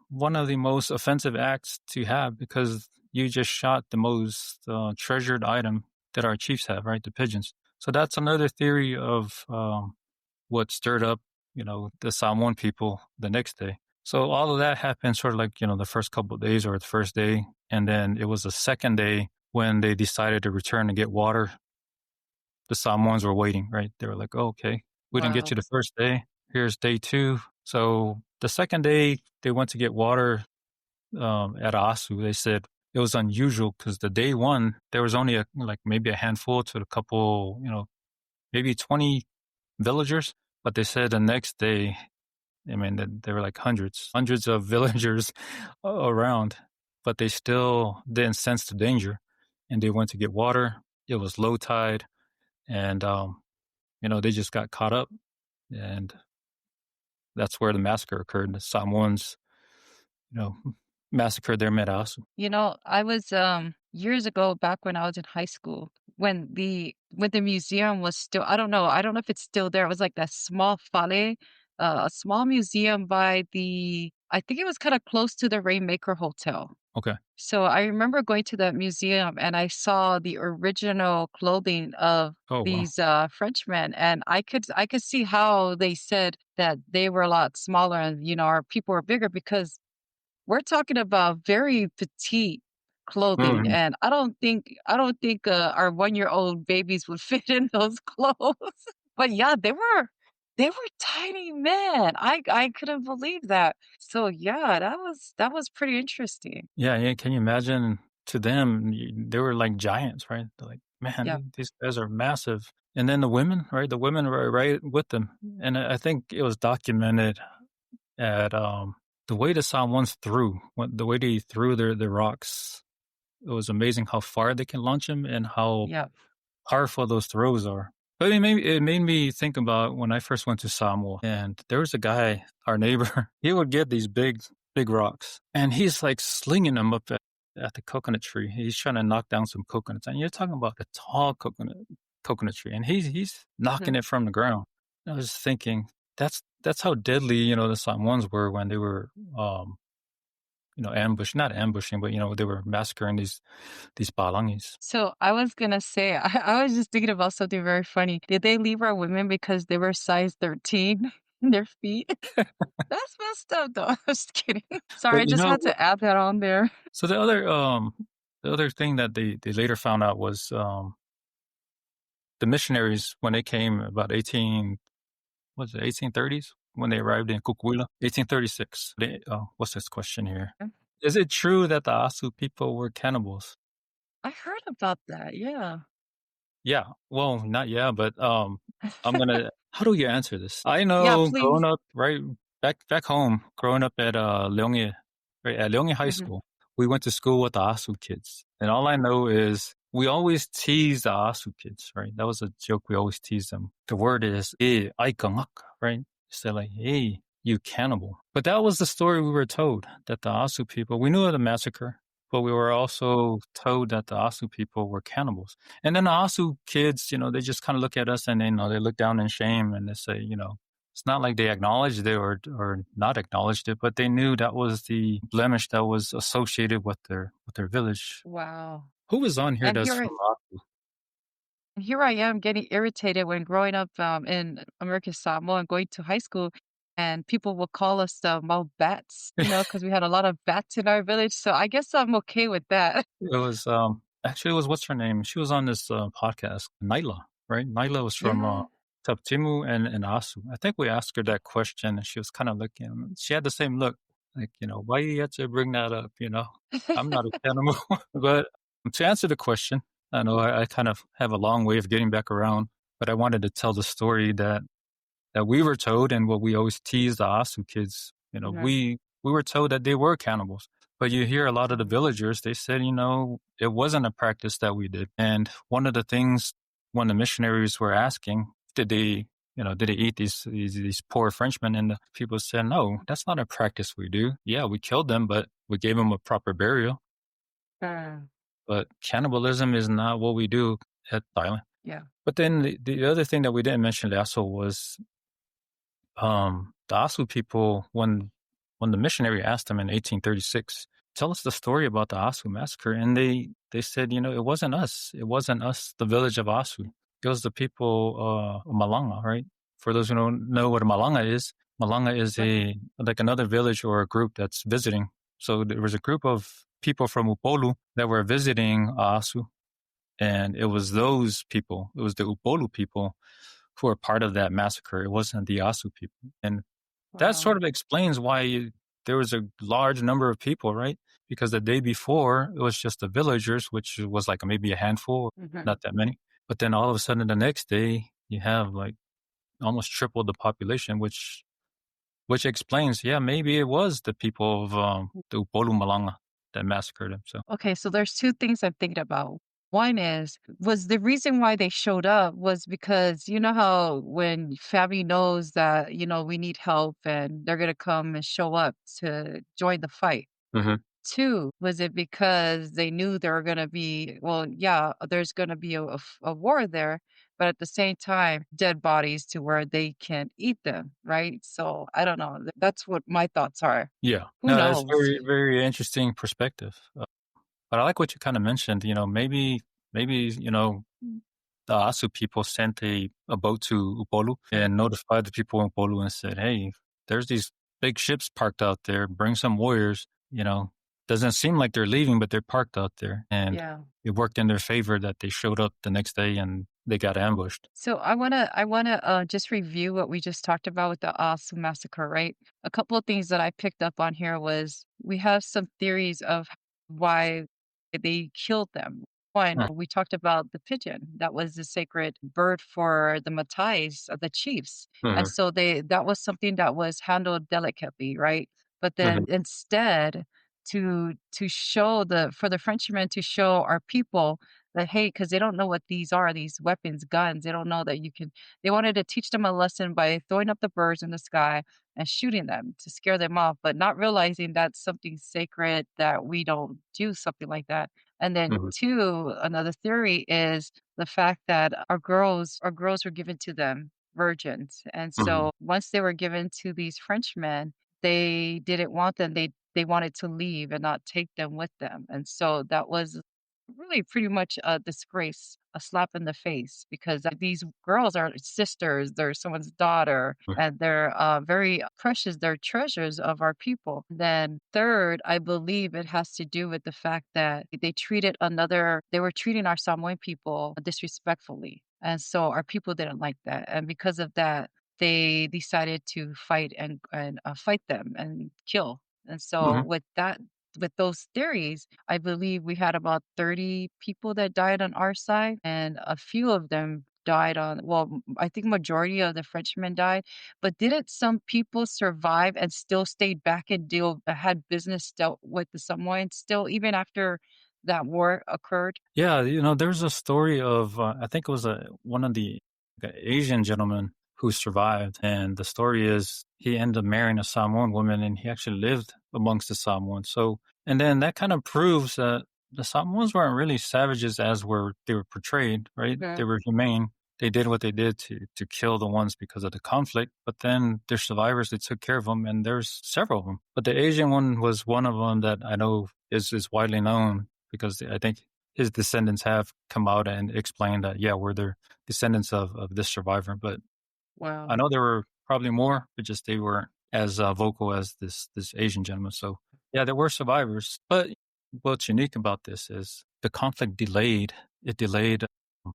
one of the most offensive acts to have, because you just shot the most treasured item that our chiefs have, right? The pigeons. So that's another theory of what stirred up, the Samoan people the next day. So all of that happened sort of like, the first couple of days or the first day. And then it was the second day when they decided to return to get water. The Samoans were waiting, right? They were like, oh, okay, we didn't get you the first day. Here's day 2. So the second day they went to get water at Asu. They said it was unusual because the day 1, there was only maybe a handful to a couple, maybe 20 villagers. But they said the next day, there were like hundreds of villagers around, but they still didn't sense the danger. And they went to get water. It was low tide. And, they just got caught up. And that's where the massacre occurred. The Samoans, massacred their men at Asu. I was years ago, back when I was in high school, when the museum was still, I don't know if it's still there. It was like that small fale, a small museum by I think it was kind of close to the Rainmaker Hotel. Okay. So I remember going to that museum and I saw the original clothing of these Frenchmen, and I could see how they said that they were a lot smaller and our people were bigger, because we're talking about very petite clothing, and I don't think our 1-year-old babies would fit in those clothes. But yeah, they were tiny men. I couldn't believe that. So yeah, that was pretty interesting. Yeah. Can you imagine? To them, they were like giants, right? They're like, man, Yeah. these guys are massive. And then the women, right? The women were right with them. And I think it was documented at the way the Samoans threw, the way they threw their rocks. It was amazing how far they can launch them and how powerful those throws are. But it made me think about when I first went to Samoa, and there was a guy, our neighbor, he would get these big rocks, and he's like slinging them up at the coconut tree. He's trying to knock down some coconuts, and you're talking about a tall coconut tree, and he's knocking it from the ground. I was thinking, that's how deadly, the Samoans were when they were, not ambushing, but, they were massacring these palangis. So I was gonna say, I was just thinking about something very funny. Did they leave our women because they were size 13 in their feet? That's messed up, though. I'm just kidding. Sorry, I But, just had to add that on there. So the other thing that they later found out was the missionaries, when they came about was it 1830s when they arrived in Kukuila? 1836. What's this question here? Is it true that the Asu people were cannibals? I heard about that. Yeah. Yeah. Well, not yeah, but I'm gonna. How do you answer this? I Yeah, know please. growing up right back home, growing up at Leongi, right at Leongi High Mhm. School, we went to school with the Asu kids, and all I know is we always teased the Asu kids, right? That was a joke we always teased them. The word is "eh aikangak," right? So like, "Hey, you cannibal." But that was the story we were told that the Asu people. We knew of the massacre, but we were also told that the Asu people were cannibals. And then the Asu kids, they just kind of look at us and they look down in shame and they say, it's not like they acknowledged it or not acknowledged it, but they knew that was the blemish that was associated with their village. Wow. Who was on here And that's here from I Asu? here I am getting irritated when growing up in American Samoa and going to high school, and people will call us mouth bats, because we had a lot of bats in our village. So I guess I'm okay with that. It was actually it was what's her name? She was on this podcast, Naila, right? Naila was from Yeah. Taptimu and Asu. I think we asked her that question and she was kind of looking she had the same look, like, why you have to bring that up, I'm not a cannibal. But to answer the question, I know I kind of have a long way of getting back around, but I wanted to tell the story that we were told and what we always tease the Asu kids, Mhm. we were told that they were cannibals. But you hear a lot of the Mhm. villagers, they said, it wasn't a practice that we did. And one of the things when the missionaries were asking, did they eat these poor Frenchmen? And the people said, no, that's not a practice we do. Yeah, we killed them, but we gave them a proper burial. Mm. But cannibalism is not what we do at Thailand. Yeah. But then the other thing that we didn't mention also was the Asu people, when the missionary asked them in 1836, tell us the story about the Asu massacre, and they said, it wasn't us. It wasn't us, the village of Asu. It was the people of Malanga, right? For those who don't know what a Malanga is Right. a like another village or a group that's visiting. So there was a group of people from Upolu that were visiting Asu, and it was those people, it was the Upolu people who were part of that massacre. It wasn't the Asu people. And that sort Wow. of explains why there was a large number of people, right? Because the day before, it was just the villagers, which was like maybe a handful, Mhm. not that many. But then all of a sudden, the next day, you have like almost triple the population, which explains, yeah, maybe it was the people of the Upolu Malanga that massacred them. So, Okay, so there's two things I'm thinking about. One was the reason why they showed up was because you know how when family knows that, we need help and they're gonna come and show up to join the fight. hmm Two, was it because they knew there were gonna be, well, yeah, there's gonna be a war there, but at the same time, dead bodies to where they can eat them, right? So I don't know. That's what my thoughts are. yeah, Who no, that's knows? very, very interesting perspective. But I like what you kind of mentioned, maybe, the Asu people sent a boat to Upolu Mhm. and notified the people in Upolu and said, hey, there's these big ships parked out there. Bring some warriors. Doesn't seem like they're leaving, but they're parked out there. And Yeah. it worked in their favor that they showed up the next day and they got ambushed. So I wanna just review what we just talked about with the Asu massacre, right? A couple of things that I picked up on here was we have some theories of why they killed them. One, we talked about the pigeon. That was the sacred bird for the Matais, the chiefs. And Mm-hmm. so that was something that was handled delicately, right? But Mm-hmm. then instead to show for the Frenchmen to show our people that, hey, because they don't know what these are, these weapons, guns. They don't know that they wanted to teach them a lesson by throwing up the birds in the sky and shooting them to scare them off, but not realizing that's something sacred that we don't do something like that. And then Mm-hmm. two, another theory is the fact that our girls were given to them virgins. And Mm-hmm. so once they were given to these Frenchmen, they didn't want them. They wanted to leave and not take them with them. And so that was really pretty much a disgrace, a slap in the face, because these girls are sisters, they're someone's daughter, and they're very precious, they're treasures of our people. Then third, I believe it has to do with the fact that they were treating our Samoan people disrespectfully. And so our people didn't like that. And because of that, they decided to fight them and kill. And so Mhm. with those theories, I believe we had about 30 people that died on our side, and a few of them died on, well, I think majority of the Frenchmen died, but didn't some people survive and still stayed back and had business dealt with the Samoans still even after that war occurred? Yeah, there's a story of I think it was one of the Asian gentlemen who survived, and the story is he ended up marrying a Samoan woman, and he actually lived amongst the Samoans. So, and then that kind of proves that the Samoans weren't really savages as they were portrayed, right? They Okay. were humane. They did what they did to kill the ones because of the conflict, but then their survivors, they took care of them, and there's several of them. But the Asian one was one of them that I know is widely known because I think his descendants have come out and explained that, yeah, we're the descendants of this survivor. But I Wow. know there were probably more, but just they weren't as vocal as this Asian gentleman. So yeah, there were survivors. But what's unique about this is the conflict delayed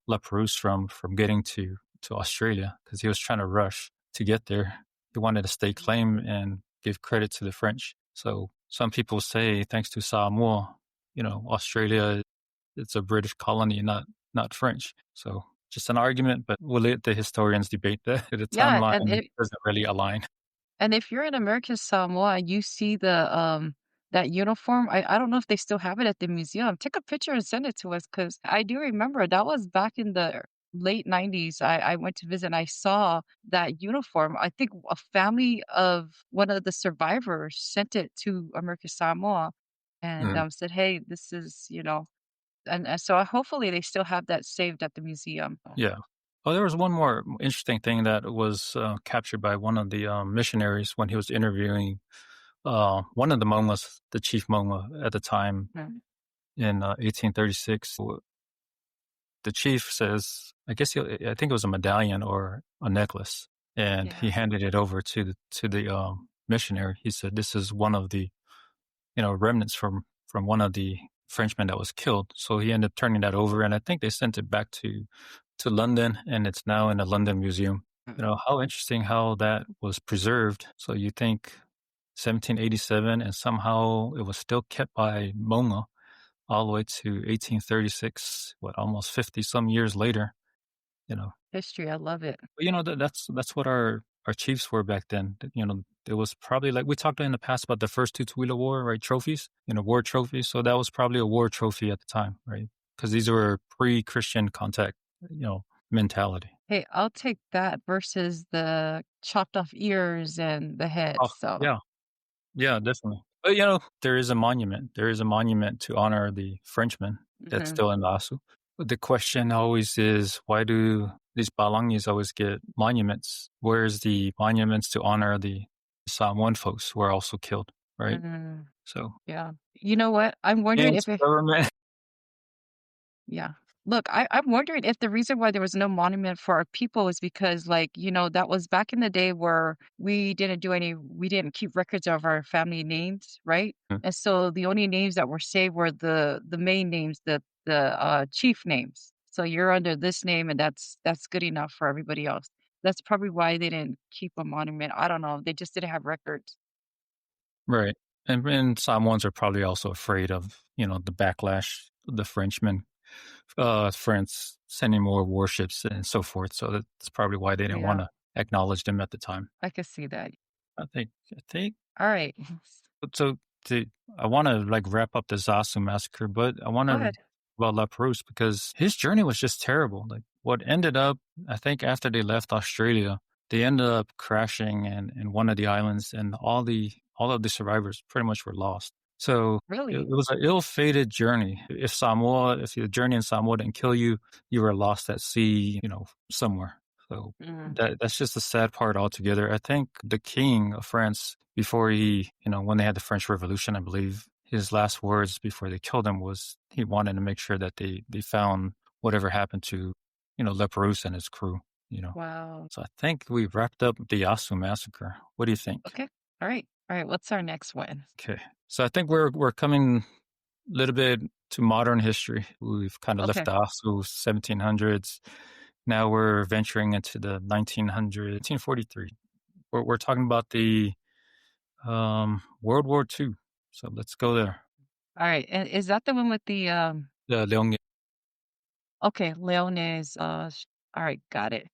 Laprousse from getting to Australia because he was trying to rush to get there. He wanted to stake claim and give credit to the French. So some people say, thanks to Samoa, Australia, it's a British colony, not French. So just an argument, but we'll let the historians debate that. The Yeah, timeline and doesn't really align. if you're in American Samoa and you see that uniform, I don't know if they still have it at the museum. Take a picture and send it to us because I do remember that was back in the late 90s. I went to visit and I saw that uniform. I think a family of one of the survivors sent it to American Samoa and Mhm. said, "Hey, this is, and so hopefully they still have that saved at the museum." Yeah. Oh, there was one more interesting thing that was captured by one of the missionaries when he was interviewing one of the Mongas, the chief Monga at the time Mm. in 1836. The chief says, I think it was a medallion or a necklace, and he Yeah. handed it over to the missionary. He said, "This is one of the remnants from one of the Frenchmen that was killed." So he ended up turning that over, and I think they sent it back to London, and it's now in the London Museum. How interesting how that was preserved. So you think 1787, and somehow it was still kept by Monga all the way to 1836. What, almost 50 some years later? You know, History, I love it. but, that's what our chiefs were back then. It was probably like we talked in the past about the first Tutuila War, right? Trophies, war trophies. So that was probably a war trophy at the time, right? Because these were pre-Christian contact, mentality. Hey, I'll take that versus the chopped off ears and the head, Oh, so yeah, yeah, definitely. But there is a monument. There is a monument to honor the Frenchman that's mhm. still in Lasu. But the question always is, why do these Balangis always get monuments? Where's the monuments to honor the Samoan folks who are also killed, right? Mm, So, yeah. You know what? I'm wondering against if it government. yeah. Look, I'm wondering if the reason why there was no monument for our people is because, like, that was back in the day where we didn't keep records of our family names, right? And so the only names that were saved were the main names, the chief names. So you're under this name, and that's good enough for everybody else. That's probably why they didn't keep a monument. I don't know. They just didn't have records. Right. And Samoans are probably also afraid of, the backlash of the Frenchmen, France sending more warships and so forth. So that's probably why they didn't want Yeah, to acknowledge them at the time. I could see that. I think All right. so. To, I want to like wrap up the Zasu massacre, but I want Go to ahead. about La Perouse because his journey was just terrible. Like what ended up, I think after they left Australia, they ended up crashing in one of the islands, and all of the survivors pretty much were lost. So it Really? was an ill-fated journey. If the journey in Samoa didn't kill you, you were lost at sea, somewhere. So Mm, that's just the sad part altogether. I think the king of France, before he, when they had the French Revolution, I believe his last words before they killed him was he wanted to make sure that they found whatever happened to, Leperouse and his crew, you know. wow. So I think we wrapped up the Yasu massacre. What do you think? Okay. All right. All right. What's our next one? Okay. So I think we're coming a little bit to modern history. We've kind of left Okay. the Yasu 1700s. Now we're venturing into the 1900, 1943. We're talking about the World War II. So let's go there. All right. And is that the one with the The Leon. okay, Leone's all right, got it.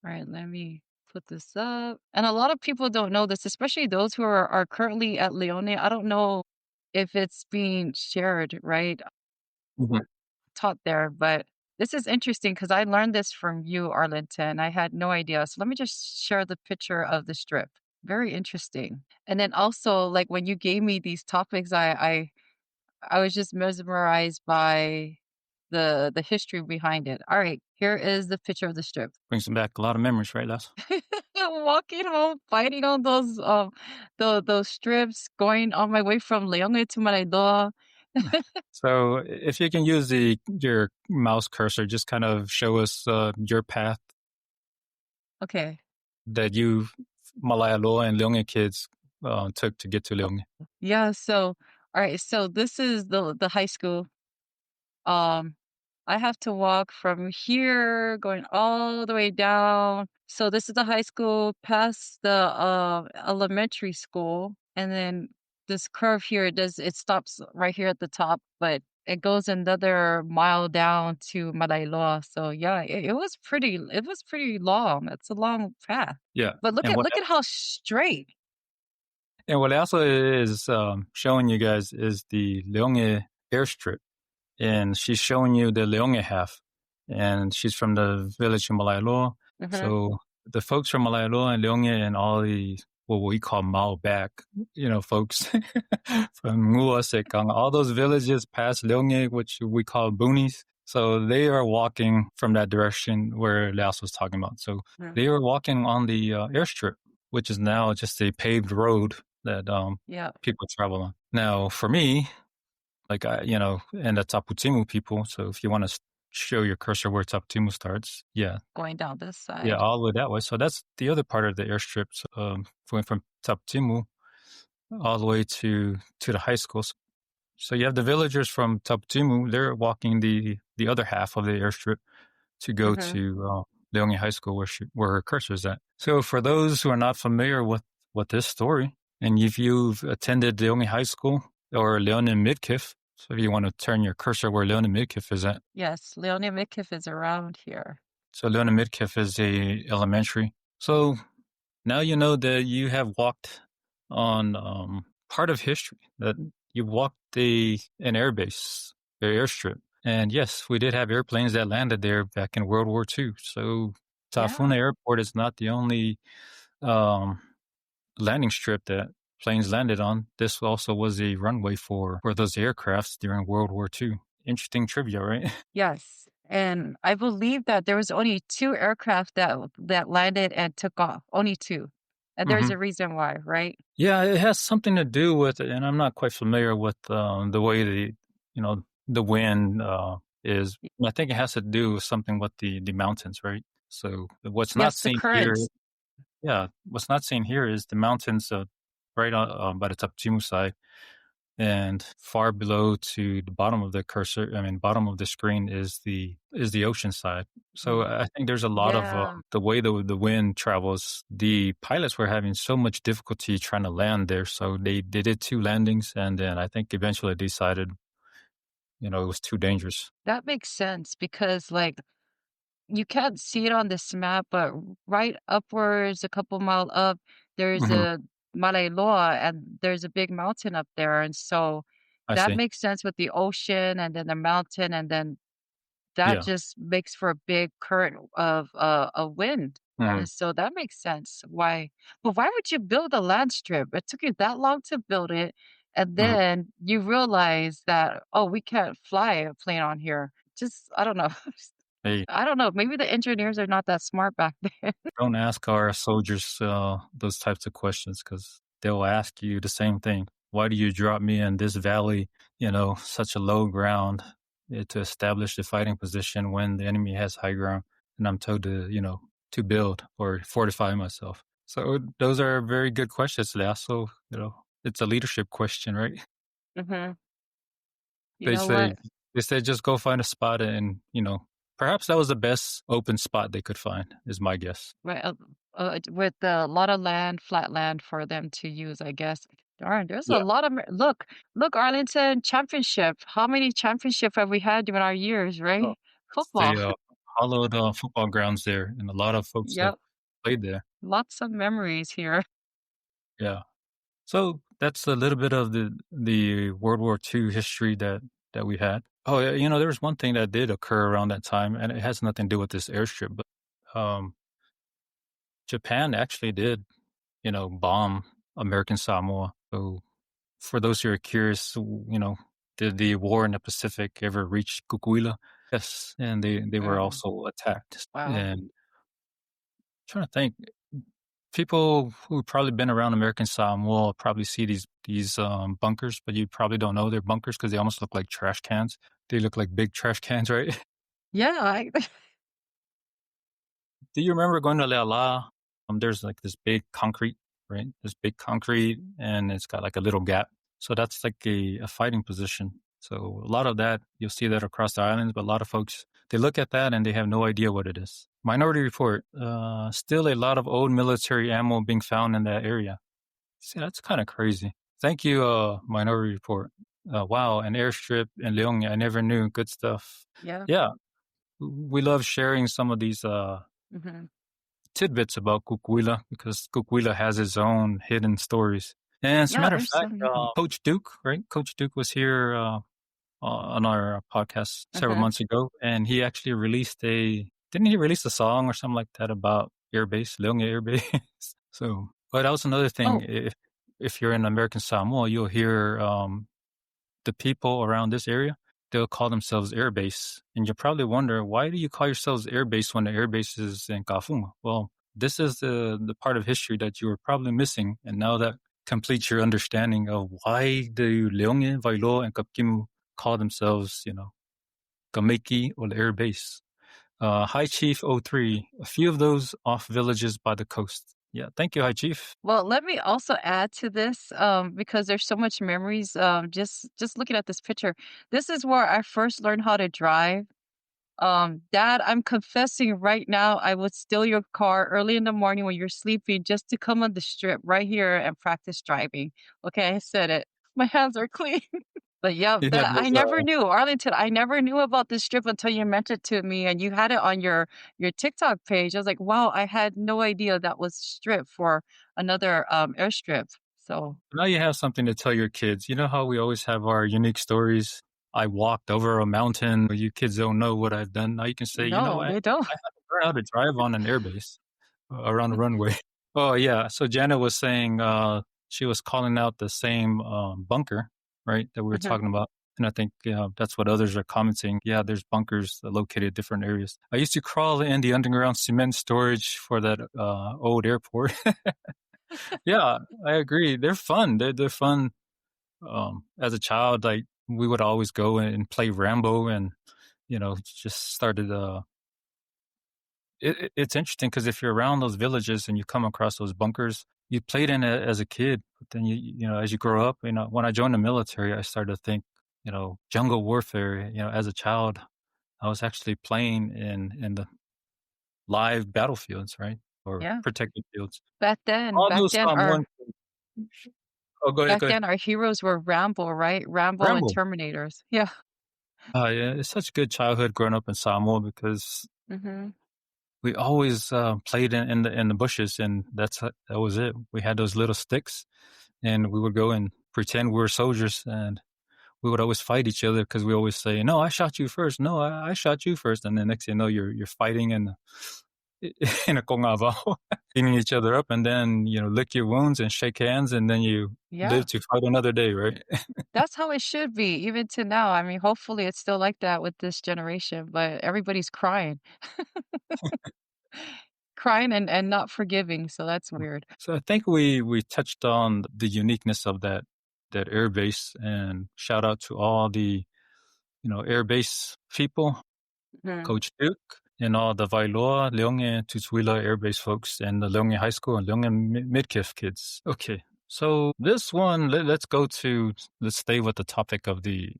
All right, let me put this up. And a lot of people don't know this, especially those who are currently at Leone. I don't know if it's being shared, right? Mhm. Taught there, but this is interesting because I learned this from you, Arlington. I had no idea. So let me just share the picture of the strip. Very interesting. And then also, like when you gave me these topics, I was just mesmerized by the history behind it. All right, here is the picture of the strip. Brings back a lot of memories, right, Les? Walking home, fighting on those strips, going on my way from Leone to Maraidoa. So if you can use your mouse cursor, just kind of show us your path Okay. that you, Malaya and Leone kids took to get to Leone. Yeah, so all right, so this is the high school. Um, I have to walk from here going all the way down. So this is the high school past the elementary school, and then this curve here it stops right here at the top, but it goes another mile down to Marailoa. So yeah, it was pretty long. It's a long path. Yeah, But and what look at how straight. also is showing you guys is the Leone airstrip, and she's showing you the Leone half, and she's from the village in Malailoa. Hmm. So the folks from Malailoa and Leone and all the what we call Mao back, folks from Ngua Sekang, all those villages past Leone, which we call boonies. So they are walking from that direction where Lias was talking about. So they were walking on the airstrip, which is now just a paved road that Yeah, people travel on. Now, for me, like and the Taputimu people. So if you want to show your cursor where Taputimu starts, yeah, going down this yeah, side. all the way that way. So that's the other part of the airstrips, going from Taputimu all the way to the high schools. So you have the villagers from Taputimu. They're walking the other half of the airstrip to go Hmm. to Leone High School, where her cursor is at. So for those who are not familiar with this story, and if you've attended Leone High School or Leone Midkiff, so if you want to turn your cursor where Leone Midkiff is at, Yes, Leonie Mitkiff is around here. so Leone Midkiff is a elementary. So now you know that you have walked on part of history, that you walked an airbase, the airstrip. And yes, we did have airplanes that landed there back in World War II. So Yeah. Tafuna Airport is not the only um, landing strip that planes landed on. This also was a runway for those aircrafts during World War II. Interesting trivia, right? Yes. And I believe that there was only two aircraft that landed and took off. Only two. And there's Hmm. a reason why, right? Yeah, it has something to do with it, and I'm not quite familiar with the way the wind is. I think it has to do with something with the mountains, right? So what's not Yes, the seen here, currents. yeah, what's not seen here is the mountains right on by the Tapjimu side, and far below to the bottom of the cursor, I mean, bottom of the screen is the ocean side. So Mhm. I think there's a lot of Yeah. the way the wind travels. The pilots were having so much difficulty trying to land there, so they did two landings, and then I think eventually decided, it was too dangerous. That makes sense because like you can't see it on this map, but right upwards a couple mile up, there's Hmm. a Marailoa and there's a big mountain up there. And so I that see. makes sense with the ocean and then the mountain and then that Yeah. just makes for a big current of a wind. Hmm. And so that makes sense. Why? But why would you build a land strip? It took you that long to build it, and Hmm. then you realize that oh, we can't fly a plane on here. Just I don't know. Hey, I don't know. Maybe the engineers are not that smart back then. don't ask our soldiers those types of questions, because they'll ask you the same thing. Why do you drop me in this valley, such a low ground, to establish the fighting position when the enemy has high ground? And I'm told to build or fortify myself. So those are very good questions. They also, it's a leadership question, right? Hmm. You They know say, what? they say, just go find a spot and, Perhaps that was the best open spot they could find, is my guess. Right, with a lot of land, flat land for them to use, I guess. Darn, there's a Yeah. lot of look, Arlington championship. How many championship have we had during our years, Oh, right? it's Football. the hallowed football grounds there, and a lot of folks have Yep, played there. lots of memories here. Yeah. So that's a little bit of the World War II history that we had. Oh, yeah, there was one thing that did occur around that time, and it has nothing to do with this airstrip, but Japan actually did, bomb American Samoa. So for those who are curious, did the war in the Pacific ever reach Tutuila? Yes, and they were Mm, also attacked. wow. And trying to think, people who probably been around American Samoa probably see these bunkers, but you probably don't know they're bunkers because they almost look like trash cans. They look like big trash cans, right? Yeah, I Do you remember going to Leala? There's like this big concrete, right? This big concrete, and it's got like a little gap. So that's like a fighting position. So a lot of that, you'll see that across the islands, but a lot of folks, they look at that and they have no idea what it is. Minority Report, still a lot of old military ammo being found in that area. See, that's kind of crazy. Thank you, Minority Report. Wow, an airstrip in Leong. I never knew. Good stuff. yeah. Yeah, we love sharing some of these Mhm. tidbits about Kukuila because Kukuila has its own hidden stories. And as a Yeah, matter of there's so fact, many. Coach Duke, right? Coach Duke was here on our podcast several Mhm. months ago, and he actually didn't he release a song or something like that about airbase, Leonge Air Base? So, but that was another thing. Oh, If you're in American Samoa, you'll hear the people around this area, they'll call themselves airbase. And you'll probably wonder, why do you call yourselves airbase when the airbase is in Kafuma? Well, this is the part of history that you were probably missing. And now that completes your understanding of why the Leonge, Vailo, and Kapkimu call themselves, Kameki or the airbase. High Chief '03, a few of those off villages by the coast. Yeah, thank you, High Chief. well, let me also add to this, because there's so much memories, just looking at this picture. This is where I first learned how to drive. Dad, I'm confessing right now, I would steal your car early in the morning when you're sleeping just to come on the strip right here and practice driving. Okay, I said it. My hands are clean. But yeah, You had that I those, never knew. Arlington, I never knew about this strip until you mentioned it to me and you had it on your TikTok page. I was like, wow, I had no idea that was strip for another airstrip. So now you have something to tell your kids. You know how we always have our unique stories? I walked over a mountain. You kids don't know what I've done. Now you can say, no, I they don't. had to learn how to drive on an airbase around the runway. Oh, yeah. So Janet was saying she was calling out the same bunker, right, that we were Mhm. talking about. And I think that's what others are commenting. Yeah, there's bunkers located in different areas. I used to crawl in the underground cement storage for that old airport. Yeah, I agree. They're fun. They're fun. As a child, like we would always go and play Rambo, and just started. It's interesting because if you're around those villages and you come across those bunkers, you played in it as a kid, but then as you grow up, when I joined the military, I started to think, jungle warfare. As a child, I was actually playing in the live battlefields, right, or Yeah. protected fields. Back then, All back those then our one. Oh, go ahead. back Go ahead. then our heroes were Rambo, right? Rambo and Rambo. Terminators. Yeah. Yeah, it's such a good childhood growing up in Samoa because Mhm. we always played in the bushes, and that was it. We had those little sticks, and we would go and pretend we were soldiers, and we would always fight each other because we always say, "No, I shot you first. No, I shot you first." And then next thing you know, you're fighting in a kongavao, beating each other up, and then lick your wounds and shake hands, and then you live Yeah. to fight another day, right? That's how it should be, even to now. I mean, hopefully it's still like that with this generation, but everybody's crying. Crying and not forgiving, so that's weird. So I think we touched on the uniqueness of that air base, and shout out to all the air base people, Mhm. Coach Duke, and all the Vailoa, Leonge, Tutuila Air Base folks, and the Leonge High School and Leonge Midkiff kids. Okay, so this one, let's stay with the topic of the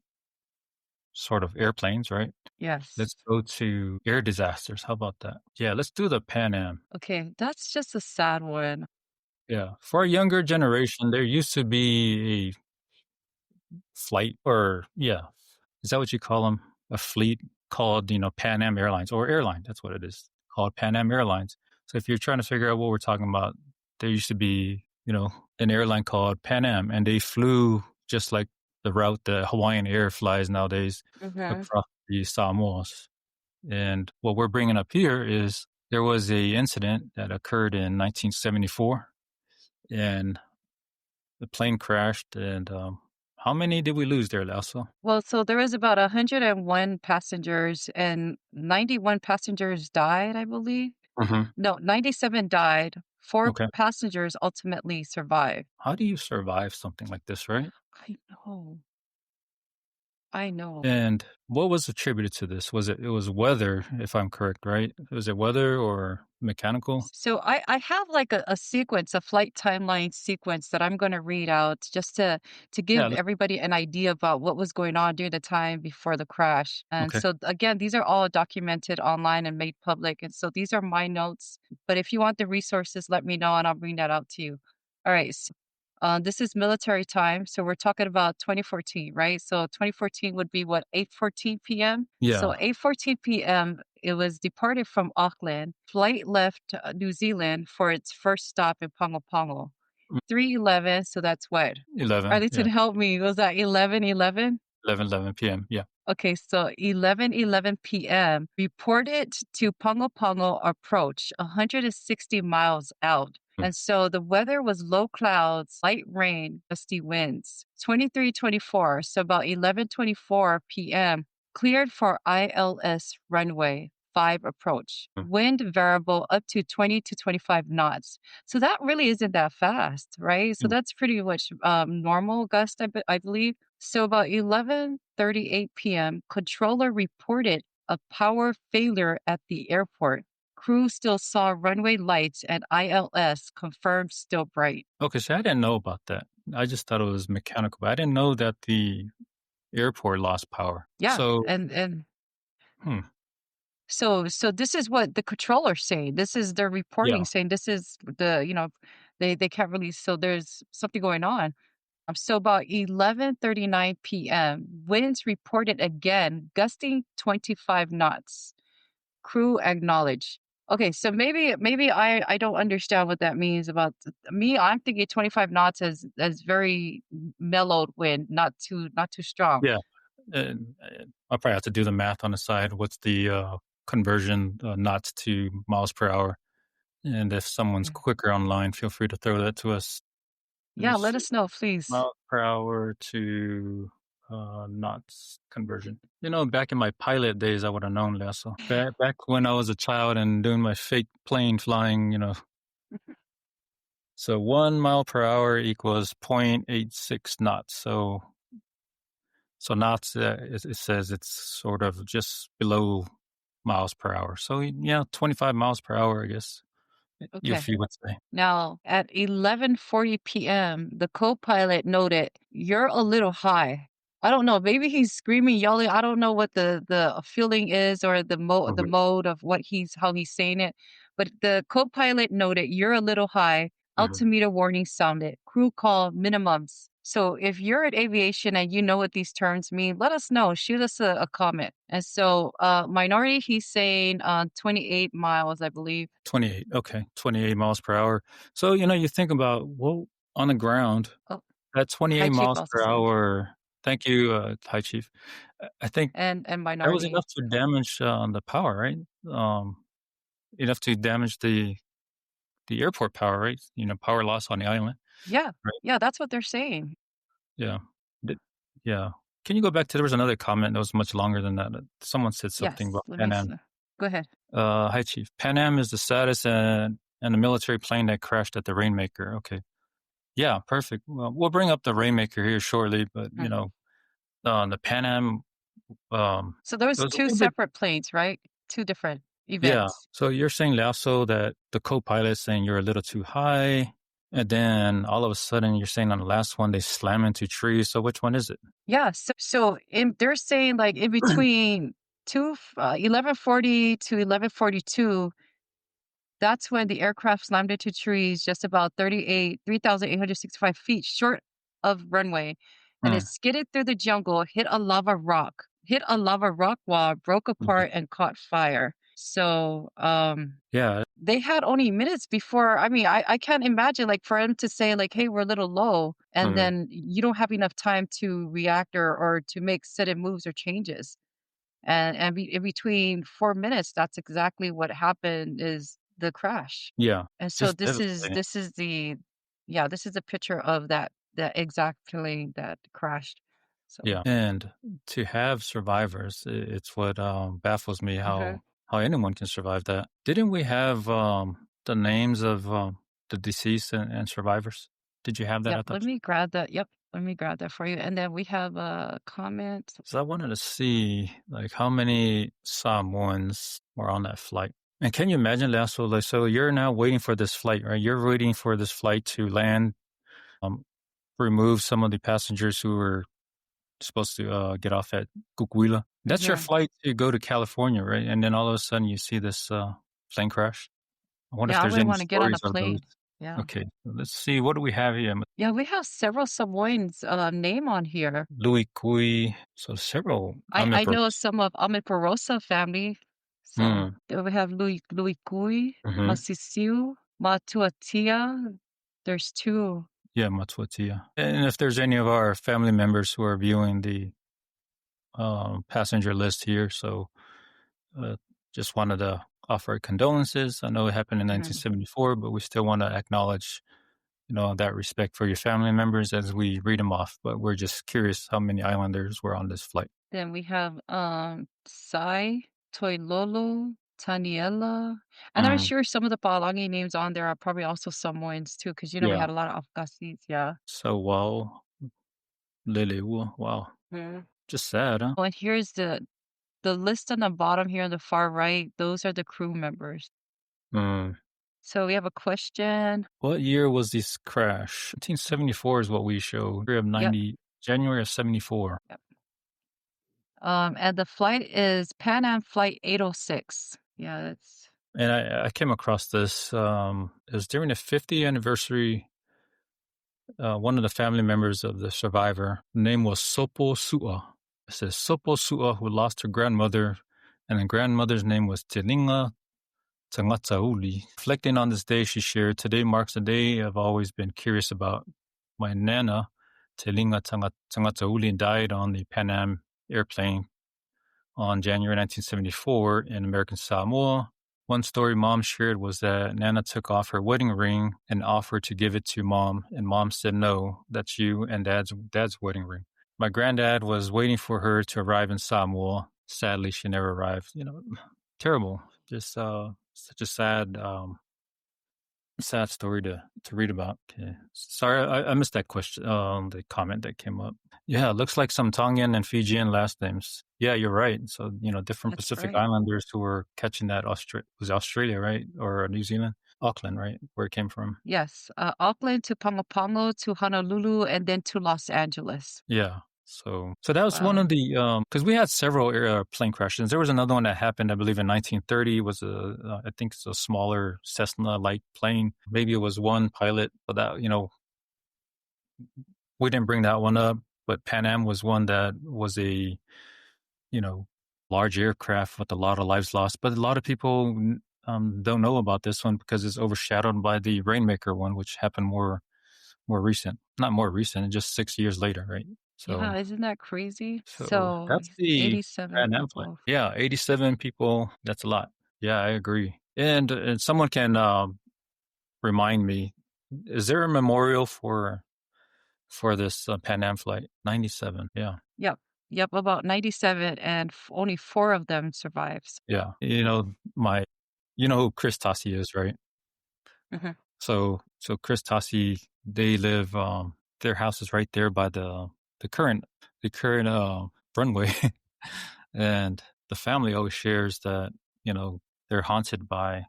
sort of airplanes, right? Yes. Let's go to air disasters. How about that? Yeah, let's do the Pan Am. Okay, that's just a sad one. Yeah. For a younger generation, there used to be a flight or yeah, is that what you call them? A fleet called, Pan Am Airlines or airline. That's what it is called, Pan Am Airlines. So if you're trying to figure out what we're talking about, there used to be, an airline called Pan Am, and they flew just like the route that Hawaiian Air flies nowadays Okay. across the Samoas. And what we're bringing up here is there was a incident that occurred in 1974, and the plane crashed. And how many did we lose there, Lasso? Well, so there was about 101 passengers and 91 passengers died, I believe. Hmm. No, 97 died. Four Okay. passengers ultimately survived. How do you survive something like this, right? I know. I know. And what was attributed to this? It was weather, if I'm correct, right? Was it weather or mechanical? So I have like a sequence, a flight timeline sequence that I'm going to read out just to Yeah. give everybody an idea about what was going on during the time before the crash. And Okay. so again, these are all documented online and made public. And so these are my notes. But if you want the resources, let me know and I'll bring that out to you. All right. This is military time. So we're talking about 2014, right? So 2014 would be what, 8:14 p.m.? So Yeah. 8:14 p.m., it was departed from Auckland. Flight left New Zealand for its first stop in Pongo Pongo. Mm, 3:11, so that's what? 11. Arlington, Yeah. help me. Was that 11:11? 11 p.m. Yeah. Okay, so 11:11 p.m. reported to Pongo Pongo approach 160 miles out. Mm, And so the weather was low clouds, light rain, gusty winds. 23:24, so about 11:24 p.m. cleared for ILS runway 5 approach. mm, Wind variable up to 20 to 25 knots. So that really isn't that fast, right? So mm. that's pretty much normal gust, I believe. So about 11:38 p.m., controller reported a power failure at the airport. Crew still saw runway lights and ILS confirmed still bright. Okay, so I didn't know about that. I just thought it was mechanical, but I didn't know that the airport lost power. Yeah, So, and hmm, so this is what the controller's saying. This is their reporting yeah. saying this is they can't really, so there's something going on. So about 11:39 p.m., winds reported again, gusting 25 knots. Crew acknowledged. Okay, so maybe I don't understand what that means about me. I'm thinking 25 knots as very mellowed wind, not too strong. Yeah. I'll probably have to do the math on the side. What's the conversion knots to miles per hour? And if someone's Yeah, quicker online, feel free to throw that to us. Let me yeah, let see. us know, please. Miles per hour to knots conversion. Back in my pilot days, I would have known that. So back when I was a child and doing my fake plane flying, so 1 mile per hour equals 0.86 knots. So knots, it says it's sort of just below miles per hour. So, 25 miles per hour, I guess, Okay. if you would say. Now, at 11:40 p.m., the co-pilot noted, "You're a little high." I don't know, maybe he's screaming, yelling. I don't know what the feeling is or the Mhm. mode of what he's how he's saying it. But the co-pilot noted, "You're a little high." Mhm. Altimeter warning sounded. Crew call minimums. So if you're at aviation and you know what these terms mean, let us know. Shoot us a comment. And so minority, he's saying 28 miles, I believe. 28. Okay. 28 miles per hour. So, you think about, well, on the ground, Oh, at Hi 28 Chief miles also per saying. hour, thank you, Hi Chief. I think And that was minority. enough to damage the power, right? Um, enough to damage the airport power, right? Power loss on the island, Yeah. right? Yeah, that's what they're saying. Yeah. Did- yeah. Can you go back to, there was another comment that was much longer than that. Someone said something Yes. about Let me Pan Am. go ahead. Hi, Chief. Pan Am is the saddest and the military plane that crashed at the Rainmaker. Okay. Yeah, perfect. Well, we'll bring up the Rainmaker here shortly, but, Mm. the Pan Am, um, So there it was was a two little bit, separate planes, right? Two different yeah. events. So you're saying, Lasso, that the co-pilot saying you're a little too high. And then all of a sudden, you're saying on the last one, they slam into trees. So which one is it? Yeah, so they're saying like in between 1140 to 1142, that's when the aircraft slammed into trees just about 3,865 feet short of runway, and it Mm, skidded through the jungle, hit a lava rock wall, broke mhm. apart, and caught fire. So, Yeah. they had only minutes before. I mean, I can't imagine like for them to say like, "Hey, we're a little low," and Mm, then you don't have enough time to react or to make sudden moves or changes. And in between 4 minutes, that's exactly what happened is the crash. yeah. And so Just this devastating. is the yeah, this is a picture of that exact plane that crashed. So Yeah. And to have survivors, it's what baffles me mhm. how anyone can survive that. Didn't we have the names of the deceased and survivors? Did you have that? Yep, I thought you. let me grab that for you. And then we have a comment. So I wanted to see like how many Samoans were on that flight. And can you imagine, Lasso? Like, so you're now waiting for this flight, right? You're waiting for this flight to land, um, remove some of the passengers who were supposed to get off at Tutuila. That's your Mhm. flight to go to California, right? And then all of a sudden you see this plane crash. I wonder if Yeah, I there's wouldn't any want to get on a stories of those. plane. Yeah. Okay, so let's see. What do we have here? Yeah, we have several Samoans name on here. Louis Kui. So several I know Amipers. some of Amiporosa family. So Hmm. there we have Louis Kui, Mm-hmm. Masisiu, Matuatia. There's two. Yeah, Matsuotia. And if there's any of our family members who are viewing the passenger list here, so uh, just wanted to offer condolences. I know it happened in Mhm. 1974, but we still want to acknowledge, that respect for your family members as we read them off. But we're just curious how many islanders were on this flight. Then we have Sai, Toilolo, Taniela. And I'm Mm, sure some of the Palangi names on there are probably also Samoans too, because we yeah. had a lot of Afgasis, yeah. So, wow, Lily, wow. Mhm. Just sad, huh? Oh, and here's the list on the bottom here on the far right. Those are the crew members. Mm. So we have a question. What year was this crash? 1974 is what we show. January of Yep. 90, January of 74. Yep. And the flight is Pan Am Flight 806. Yeah, that's And I came across this. It was during the 50th anniversary. One of the family members of the survivor, name was Sopo Su'a. It says Sopo Su'a, who lost her grandmother, and the grandmother's name was Telinga Tangatsauli. Reflecting on this day, she shared, "Today marks a day I've always been curious about. My nana, Telinga Tangatsauli, died on the Pan Am airplane on January 1974 in American Samoa. One story mom shared was that Nana took off her wedding ring and offered to give it to mom, and mom said no, that's you and dad's wedding ring. My granddad was waiting for her to arrive in Samoa. Sadly, she never arrived. Terrible. Just such a sad story to read about. Okay. Sorry, I missed that question, the comment that came up. Yeah, it looks like some Tongan and Fijian last names. Yeah, you're right. So, different that's Pacific right. Islanders who were catching that was it Australia, right? Or New Zealand? Auckland, right? Where it came from. Yes, Auckland to Pangapango to Honolulu and then to Los Angeles. Yeah. So that was one Wow. of the because we had several plane crashes. There was another one that happened, I believe, in 1930. It was I think it's a smaller Cessna-like plane. Maybe it was one pilot, but that we didn't bring that one up. But Pan Am was one that was a you know large aircraft with a lot of lives lost. But a lot of people don't know about this one because it's overshadowed by the Rainmaker one, which happened more recent. Not more recent, just 6 years later, right? So Yeah, isn't that crazy? So So that's the 87 Pan Am flight. people. Yeah, 87 people. That's a lot. Yeah, I agree. And someone can remind me: is there a memorial for this Pan Am flight? 97. Yeah, Yep. Yep, about 97 and only 4 of them survives. yeah. You know who Chris Tassi is, right? Mhm. So Chris Tassi, they live. Their house is right there by the current runway, and the family always shares that they're haunted by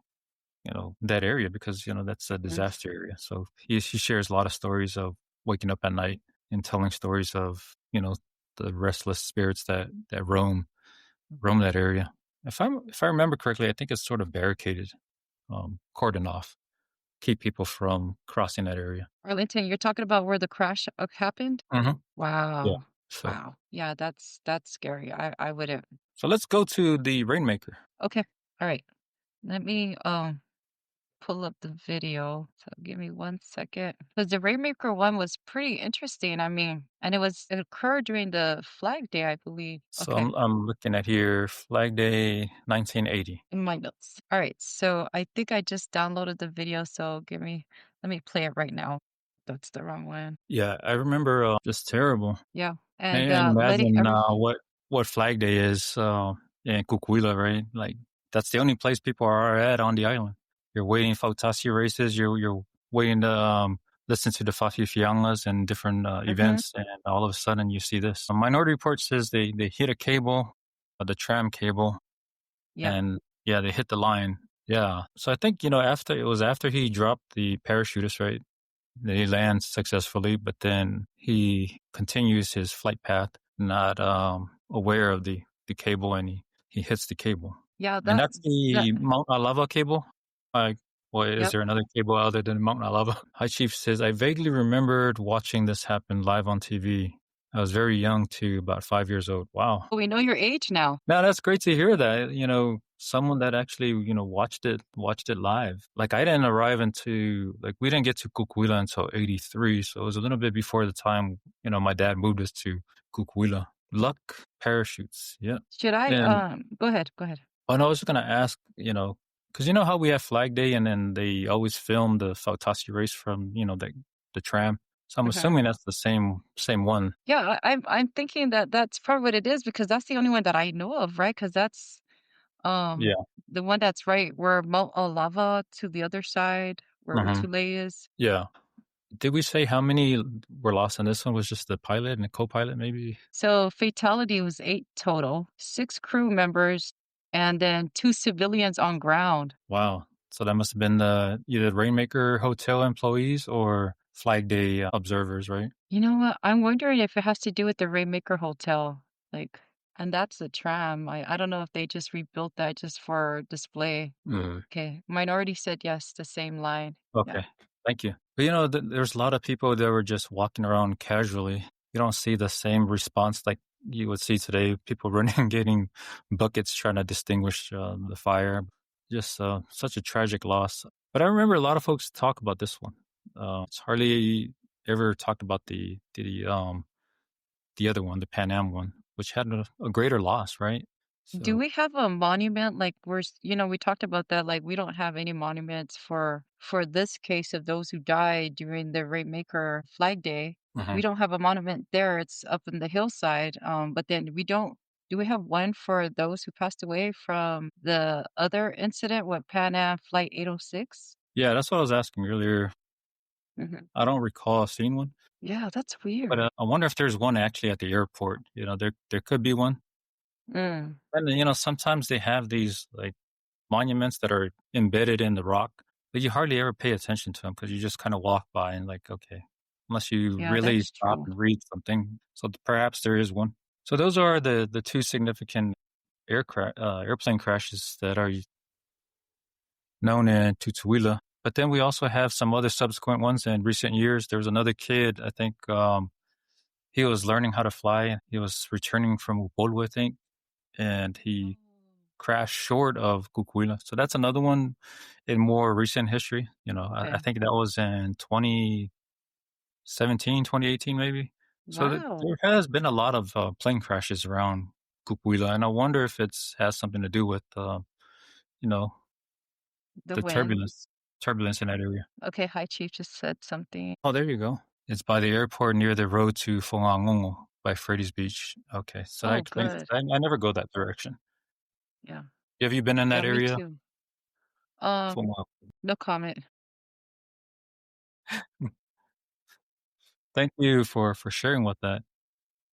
that area because, that's a Mm. disaster area. So he shares a lot of stories of waking up at night and telling stories of, the restless spirits that roam that area. If I remember correctly, I think it's sort of barricaded, cordoned off, keep people from crossing that area. Arlington, you're talking about where the crash happened? Mhm. Yeah. Wow. So Wow. Yeah, that's scary. I wouldn't. so let's go to the Rainmaker. Okay. All right. Let me pull up the video. So give me 1 second. Because the Rainmaker one was pretty interesting. I mean, and it occurred during the Flag Day, I believe. So Okay. I'm looking at here, Flag Day 1980. In my notes. All right. So I think I just downloaded the video. So let me play it right now. That's the wrong one. Yeah, I remember, just terrible. Yeah. And And letting imagine, every what Flag Day is, in Kukuila, right? Like, that's the only place people are at on the island. You're waiting for Tashi races, you're waiting to, listen to the Fafifiangas and different, Mhm. events, and all of a sudden you see this. A Minority Report says they hit a cable, the tram cable, Yeah. and, yeah, they hit the line. Yeah. So I think, after he dropped the parachutist, right? He lands successfully, but then he continues his flight path, not aware of the cable, and he hits the cable. Yeah, And that's that the Mount Alava cable. Like, well, is yep. there another cable other than Mount Alava? High Chief says, I vaguely remembered watching this happen live on TV. I was very young too, about 5 years old. Wow. We know your age now. Now that's great to hear that, someone that actually, watched it live. Like, I didn't arrive into, like, we didn't get to Kukuila until 83. So it was a little bit before the time, my dad moved us to Kukuila. Luck parachutes. Yeah. Should I, And, go ahead, go ahead. and I was going to ask, cause you know how we have Flag Day and then they always film the Fautasi race from, the tram. So I'm Mhm. assuming that's the same one. Yeah, I'm thinking that that's probably what it is because that's the only one that I know of, right? Because that's, um, Yeah. the one that's right where Mount Lava to the other side, where Hmm. Utule is. Yeah. Did we say how many were lost on this one? Was just the pilot and the co-pilot, maybe? So fatality was 8 total, 6 crew members, and then 2 civilians on ground. Wow. So that must have been the either Rainmaker Hotel employees or Flag Day observers, right? You know what? I'm wondering if it has to do with the Rainmaker Hotel, like, and that's the tram. I don't know if they just rebuilt that just for display. Mm. Okay, minority said yes, the same line. Yeah. Okay. Thank you. But there's a lot of people that were just walking around casually. You don't see the same response like you would see today. People running, getting buckets, trying to distinguish the fire. Just such a tragic loss. But I remember a lot of folks talk about this one. It's hardly ever talked about the other one, the Pan Am one, which had a greater loss, right? Do So, we have a monument like we talked about that, like we don't have any monuments for this case of those who died during the Rainmaker Flag Day. mhm. We don't have a monument there. It's up in the hillside. But then we don't do we have one for those who passed away from the other incident with Pan Am Flight 806? Yeah, that's what I was asking earlier. Hmm. I don't recall seeing one, Yeah, that's but weird. I wonder if there's one actually at the airport. There could be one. Mm, And sometimes they have these like monuments that are embedded in the rock, but you hardly ever pay attention to them because you just kind of walk by and like, okay, unless you yeah, really that's stop true. and read something. So perhaps there is one. So those are the two significant airplane crashes that are known in Tutuila. But then we also have some other subsequent ones in recent years. There was another kid, I think, he was learning how to fly. He was returning from Upolu, I think, and he crashed short of Kukuila. So that's another one in more recent history. I Okay. think that was in 2017, 2018, maybe. So Wow. there has been a lot of plane crashes around Kukuila, and I wonder if it's has something to do with, you know, The the wind. turbulence in that area. Okay, High Chief just said something. Oh, there you go. It's by the airport near the road to Fongangongo by Freddy's Beach. Okay, so that Oh, explains. good. I never go that direction. Yeah. Have you been in Yeah, that me area? too. Um, Fonga- no comment. Thank you for sharing with that.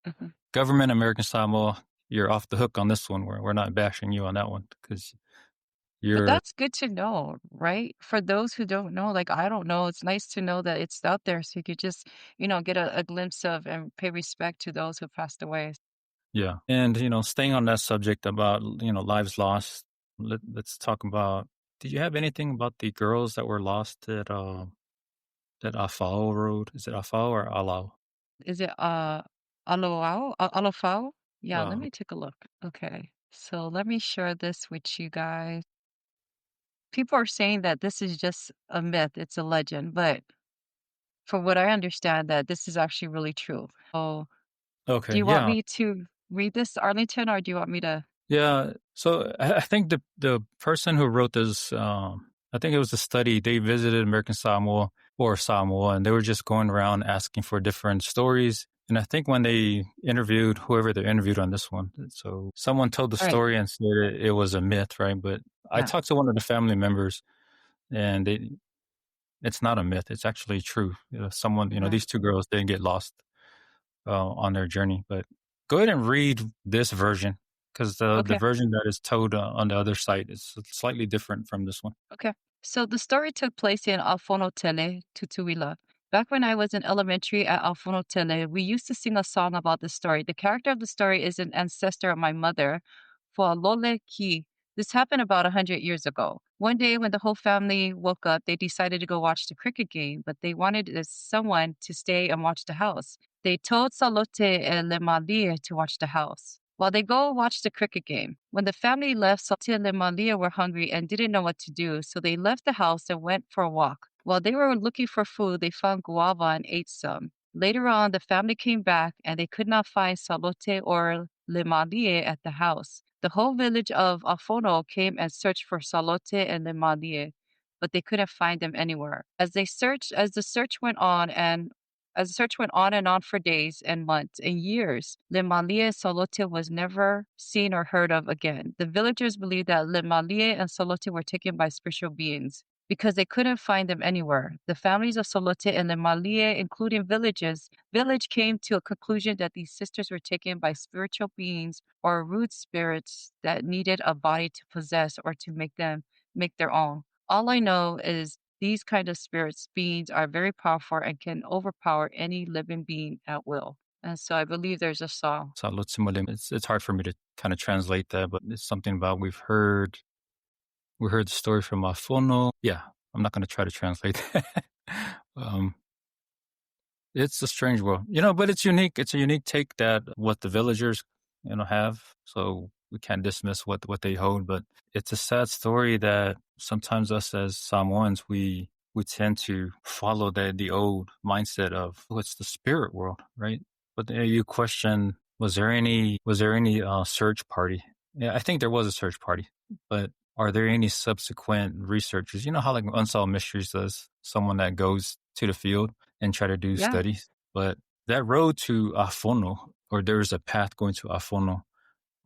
Mhm. Government American Samoa, you're off the hook on this one. We're not bashing you on that one because But You're that's good to know, right? For those who don't know, like I don't know, it's nice to know that it's out there so you could just, get a glimpse of and pay respect to those who passed away. Yeah. And, staying on that subject about, lives lost, let's talk about, did you have anything about the girls that were lost at, that Afao Road? Is it Afao or Alao? Is it Alofao? Yeah, let Uh, me take a look. Okay. So let me share this with you guys. People are saying that this is just a myth, it's a legend, but from what I understand that this is actually really true. Oh, do okay. you want Yeah. me to read this, Arlington, or do you want me to? Yeah. So I think the person who wrote this, I think it was a study. They visited American Samoa or Samoa, and they were just going around asking for different stories. And I think when they interviewed whoever they interviewed on this one, so someone told the Right. story and said it was a myth, right? But I Yeah. talked to one of the family members, and it's not a myth. It's actually true. Someone, Right. these two girls didn't get lost on their journey. But go ahead and read this version because the Okay. version that is told on the other site is slightly different from this one. Okay. So the story took place in Alfonotele, Tutuila. Back when I was in elementary at Alfonotele, we used to sing a song about the story. The character of the story is an ancestor of my mother, Fualole Ki. This happened about 100 years ago. One day, when the whole family woke up, they decided to go watch the cricket game, but they wanted someone to stay and watch the house. They told Salote and Lemalie to watch the house while they go watch the cricket game. When the family left, Salote and Lemalie were hungry and didn't know what to do, so they left the house and went for a walk. While they were looking for food, they found guava and ate some. Later on, the family came back and they could not find Salote or Lemalie at the house. The whole village of Afono came and searched for Salote and Lemalie, but they couldn't find them anywhere. As the search went on and on for days and months and years, Lemalie and Salote was never seen or heard of again. The villagers believed that Lemalie and Salote were taken by spiritual beings because they couldn't find them anywhere. The families of Solote and Lemalie, including village came to a conclusion that these sisters were taken by spiritual beings or root spirits that needed a body to possess or to make their own. All I know is these kind of spirits beings are very powerful and can overpower any living being at will. And so I believe there's a song. So it's hard for me to kind of translate that, but it's something about we heard the story from Afono. Yeah, I'm not going to try to translate that. um, It's a strange world, but it's unique. It's a unique take that what the villagers, have. So we can't dismiss what they hold, but it's a sad story that sometimes us as Samoans, we tend to follow the old mindset of what's the spirit world, right? But then you question, was there any search party? Yeah, I think there was a search party, but are there any subsequent researchers? You know how like Unsolved Mysteries does, someone that goes to the field and try to do Yeah. studies. But that road to Afono, or there's a path going to Afono,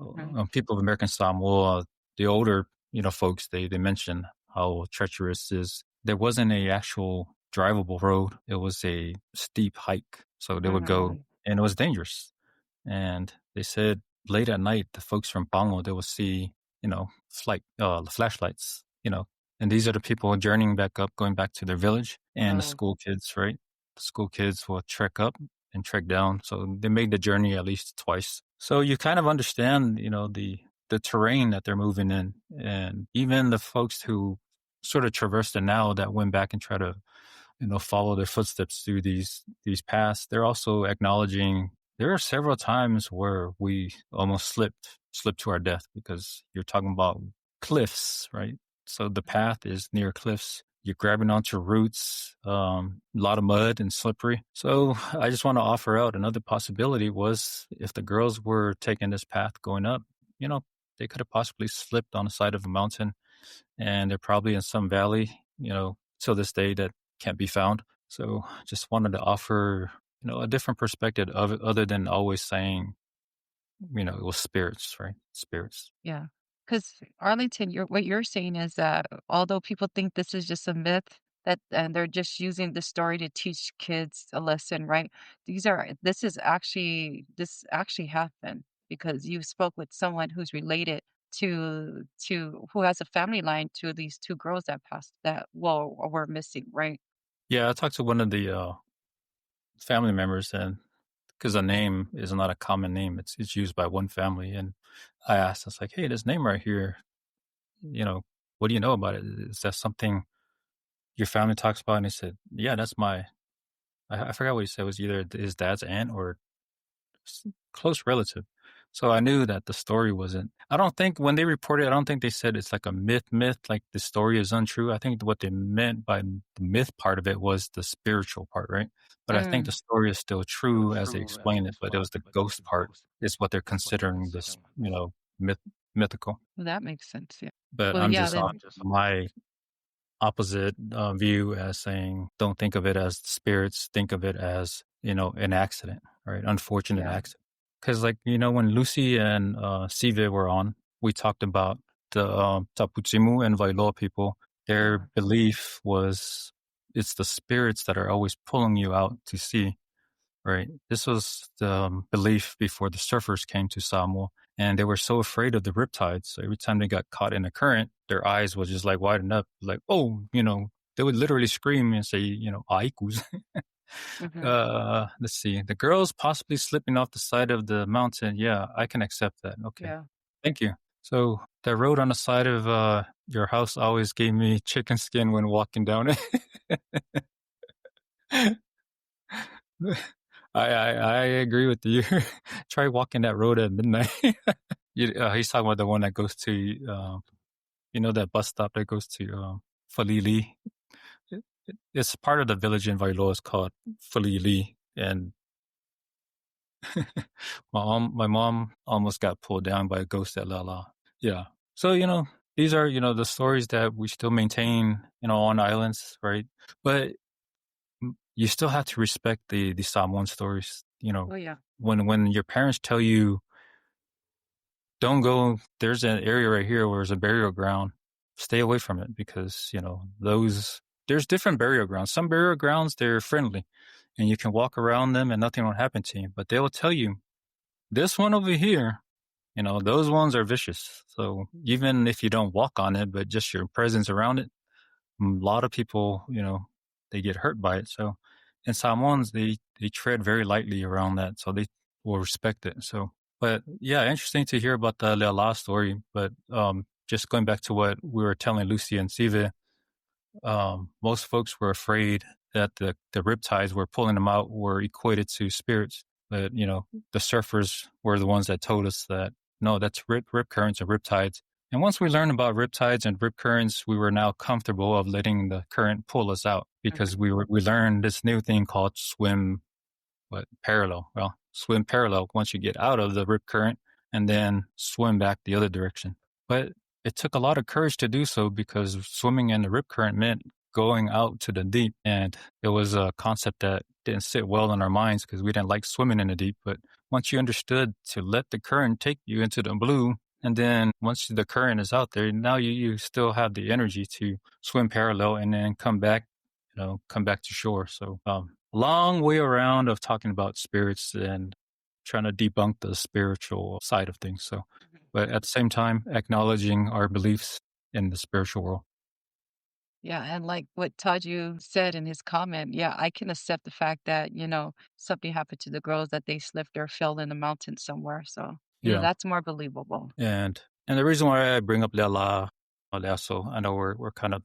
Right. people of American Samoa, the older, folks, they mention how treacherous is. There wasn't a actual drivable road. It was a steep hike. So they would go Right. and it was dangerous. And they said late at night, the folks from Pango, they will see, flashlights, and these are the people journeying back up, going back to their village, and the Oh, school kids, right? The school kids will trek up and trek down. So they made the journey at least twice. So you kind of understand, the terrain that they're moving in. And even the folks who sort of traversed it now that went back and try to, follow their footsteps through these paths, they're also acknowledging there are several times where we almost slipped to our death because you're talking about cliffs, right? So the path is near cliffs. You're grabbing onto roots, a lot of mud and slippery. So I just want to offer out another possibility was if the girls were taking this path going up, you know, they could have possibly slipped on the side of a mountain and they're probably in some valley, till this day that can't be found. So just wanted to offer, a different perspective of it other than always saying, it was spirits, right? Spirits. yeah. Because Arlington, what you're saying is that although people think this is just a myth, that and they're just using the story to teach kids a lesson, right? This actually happened because you spoke with someone who's related. to who has a family line to these two girls that passed that well were missing, right? Yeah, I talked to one of the family members, and because the name is not a common name, it's used by one family, and I asked, I was like, "Hey, this name right here, you know, what do you know about it? Is that something your family talks about?" And he said, "Yeah, that's my." I forgot what he said. It was either his dad's aunt or close relative. So I knew that the story wasn't. I don't think when they reported, I don't think they said it's like a myth, like the story is untrue. I think what they meant by the myth part of it was the spiritual part, right? But I think the Mm, story is still true as they explain it. But it was the ghost part is what they're considering this, myth mythical. that makes sense. Yeah. But Well, I'm yeah. just on Then my opposite view as saying, don't think of it as spirits, think of it as, an accident, right? Unfortunate yeah, accident. Because, like, when Lucy and Sive were on, we talked about the Taputsimu and Vailoa people. Their yeah. belief was it's the spirits that are always pulling you out to sea, right? This was the belief before the surfers came to Samoa, and they were so afraid of the riptides. So every time they got caught in a current, their eyes would just like widen up, like, oh, they would literally scream and say, aikus. Hmm. Let's see. The girls possibly slipping off the side of the mountain. Yeah, I can accept that. Okay. Yeah. Thank you. So that road on the side of your house always gave me chicken skin when walking down it. I agree with you. Try walking that road at midnight. He's talking about the one that goes to, that bus stop that goes to Falili. It's part of the village in Vailoa. It's called Falili, and my mom almost got pulled down by a ghost at Lala. Yeah. So these are the stories that we still maintain on islands, right? But you still have to respect the Samoan stories. Oh yeah. When your parents tell you don't go, there's an area right here where there's a burial ground, stay away from it because there's different burial grounds. Some burial grounds they're friendly, and you can walk around them and nothing will happen to you. But they will tell you this one over here. Those ones are vicious. So even if you don't walk on it, but just your presence around it, a lot of people, they get hurt by it. So, and Samoans, they tread very lightly around that. So they will respect it. So, but yeah, interesting to hear about the Leala story. But, just going back to what we were telling Lucy and Sive, most folks were afraid that the riptides were pulling them out were equated to spirits. But, the surfers were the ones that told us that, no, that's rip currents and riptides. And once we learned about riptides and rip currents, we were now comfortable of letting the current pull us out because Hmm. we learned this new thing called parallel. Well, swim parallel once you get out of the rip current and then swim back the other direction. But it took a lot of courage to do so because swimming in the rip current meant going out to the deep. And it was a concept that didn't sit well in our minds because we didn't like swimming in the deep. But once you understood to let the current take you into the blue, and then once the current is out there, now you still have the energy to swim parallel and then come back, come back to shore. So, long way around of talking about spirits and trying to debunk the spiritual side of things. So, but at the same time, acknowledging our beliefs in the spiritual world. Yeah, and like what Taju said in his comment, yeah, I can accept the fact that, something happened to the girls that they slipped or fell in the mountains somewhere. So, Yeah. that's more believable. And the reason why I bring up Leala, also, I know we're kind of,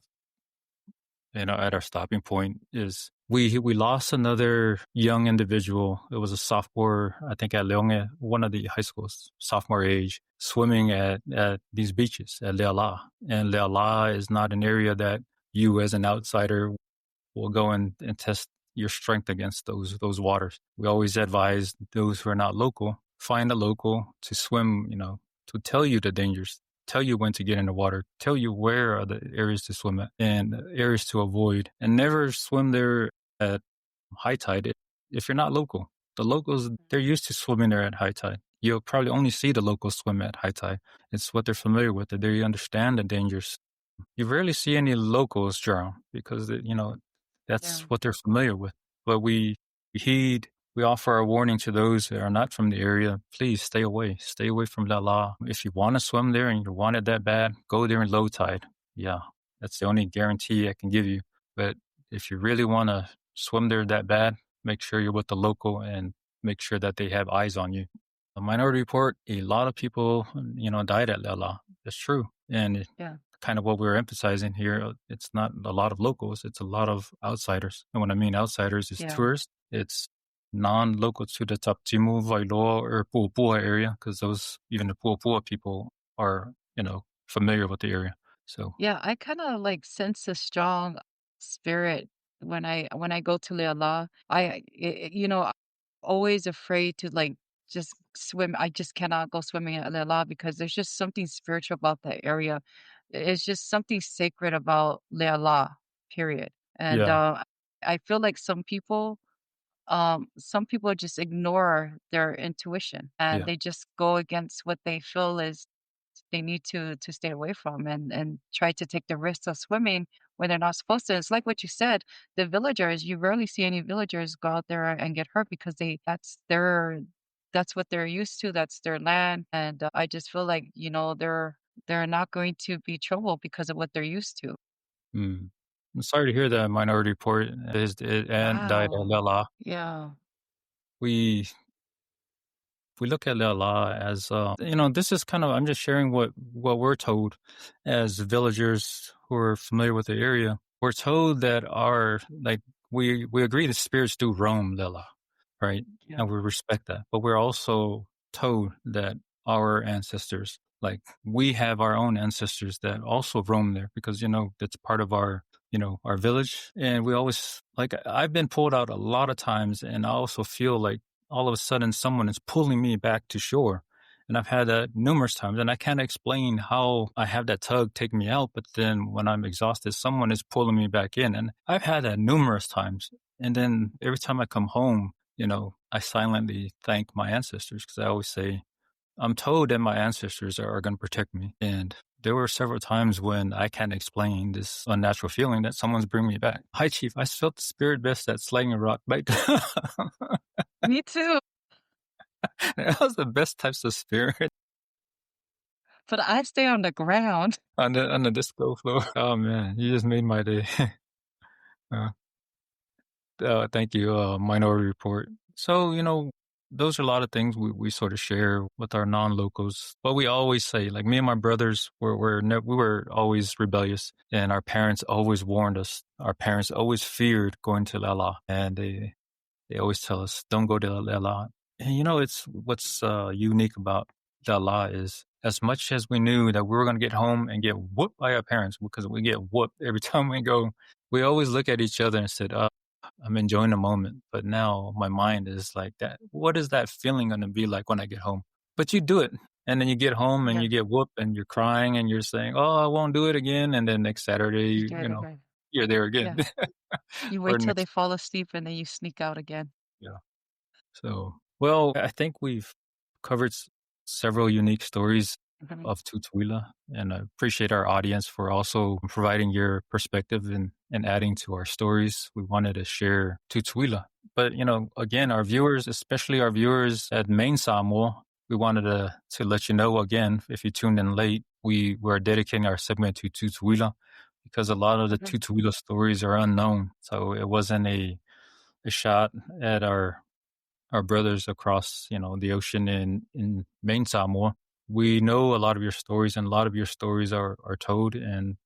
at our stopping point is we lost another young individual. It was a sophomore, I think at Leonge, one of the high schools, sophomore age, swimming at these beaches at Leala. And Leala is not an area that you as an outsider will go and test your strength against those waters. We always advise those who are not local, find a local to swim, to tell you the dangers, tell you when to get in the water, tell you where are the areas to swim at and areas to avoid, and never swim there at high tide if you're not local. The locals, they're used to swimming there at high tide. You'll probably only see the locals swim at high tide. It's what they're familiar with. They understand the dangers. You rarely see any locals drown because, that's Yeah. what they're familiar with. But we heed We offer a warning to those that are not from the area. Please stay away. Stay away from that law. If you want to swim there and you want it that bad, go there in low tide. Yeah, that's the only guarantee I can give you. But if you really want to swim there that bad, make sure you're with the local and make sure that they have eyes on you. A Minority Report, a lot of people, died at Lela. That's true. And Yeah. kind of what we're emphasizing here, it's not a lot of locals, it's a lot of outsiders. And when I mean outsiders, it's Yeah. tourists. It's non-local to the Taptimu, Vailoa, or Puapua area, because those, even the Puapua people are, familiar with the area. So, Yeah, I kinda, like, sense a strong spirit when I go to Leala. I'm always afraid to, like, just swim. I just cannot go swimming at Leala because there's just something spiritual about that area. It's just something sacred about Leala, period. And, yeah, I feel like some people just ignore their intuition and yeah. they just go against what they feel is they need to stay away from and try to take the risk of swimming when they're not supposed to. It's like what you said, the villagers, you rarely see any villagers go out there and get hurt because that's what they're used to, that's their land. And I just feel like, they're not going to be trouble because of what they're used to. Mm. I'm sorry to hear that Minority Report is it and died at Wow. Lala. Yeah. We we look at Lala as this is kind of I'm just sharing what we're told as villagers who are familiar with the area. We're told that our like we agree that spirits do roam Lala, right? Yeah. And we respect that. But we're also told that our ancestors, like we have our own ancestors that also roam there because that's part of our village. And we always like I've been pulled out a lot of times and I also feel like all of a sudden someone is pulling me back to shore. And I've had that numerous times, and I can't explain how I have that tug take me out. But then when I'm exhausted, someone is pulling me back in. And I've had that numerous times. And then every time I come home, I silently thank my ancestors because I always say, I'm told that my ancestors are going to protect me. And there were several times when I can't explain this unnatural feeling that someone's bringing me back. Hi, Chief. I felt the spirit best at slaying a rock. Like, Me too. that was the best types of spirit But I stay on the ground. on the disco floor. Oh man, you just made my day. uh, Thank you, Minority Report. So, those are a lot of things we sort of share with our non-locals. But we always say, like me and my brothers, we were always rebellious, and our parents always warned us. Our parents always feared going to Lala, and they always tell us, don't go to Lala. And it's what's unique about Lala is as much as we knew that we were going to get home and get whooped by our parents because we get whooped every time we go, we always look at each other and said, I'm enjoying the moment. But now my mind is like that. What is that feeling going to be like when I get home? But you do it. And then you get home and Yeah. you get whooped and you're crying and you're saying, oh, I won't do it again. And then next Saturday, You do it again. you're there again. Yeah. You Or wait till they next, fall asleep and then you sneak out again. yeah. So, well, I think we've covered several unique stories Mhm. of Tutuila, and I appreciate our audience for also providing your perspective and adding to our stories. We wanted to share Tutuila. But, again, our viewers, especially our viewers at Main Samoa, we wanted to let you know again, if you tuned in late, we were dedicating our segment to Tutuila because a lot of the Mhm. Tutuila stories are unknown. So it wasn't a shot at our brothers across, the ocean in main Samoa. We know a lot of your stories, and a lot of your stories are told and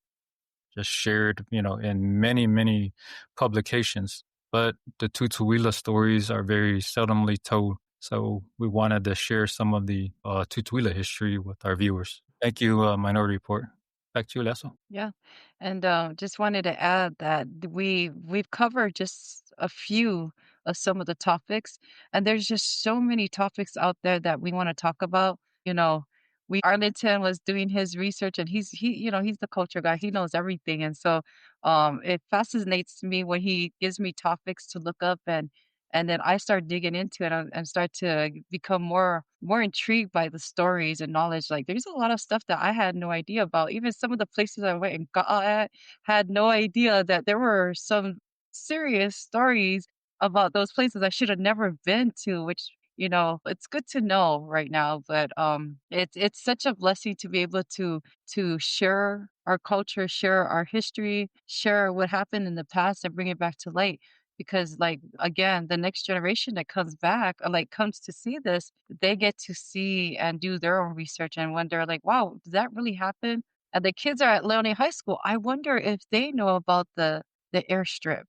just shared, in many, many publications. But the Tutuila stories are very seldomly told. So we wanted to share some of the Tutuila history with our viewers. Thank you, Minority Report. Back to you, Leso. Yeah. And just wanted to add that we've covered just a few of some of the topics, and there's just so many topics out there that we want to talk about. We Arlington was doing his research, and he's the culture guy. He knows everything, and so it fascinates me when he gives me topics to look up, and then I start digging into it and start to become more intrigued by the stories and knowledge. Like there's a lot of stuff that I had no idea about. Even some of the places I went and got at had no idea that there were some serious stories about those places I should have never been to, which, it's good to know right now. But it's such a blessing to be able to share our culture, share our history, share what happened in the past and bring it back to light. Because like again, the next generation that comes back or like comes to see this, they get to see and do their own research and wonder like, wow, did that really happen? And the kids are at Leone High School. I wonder if they know about the airstrip,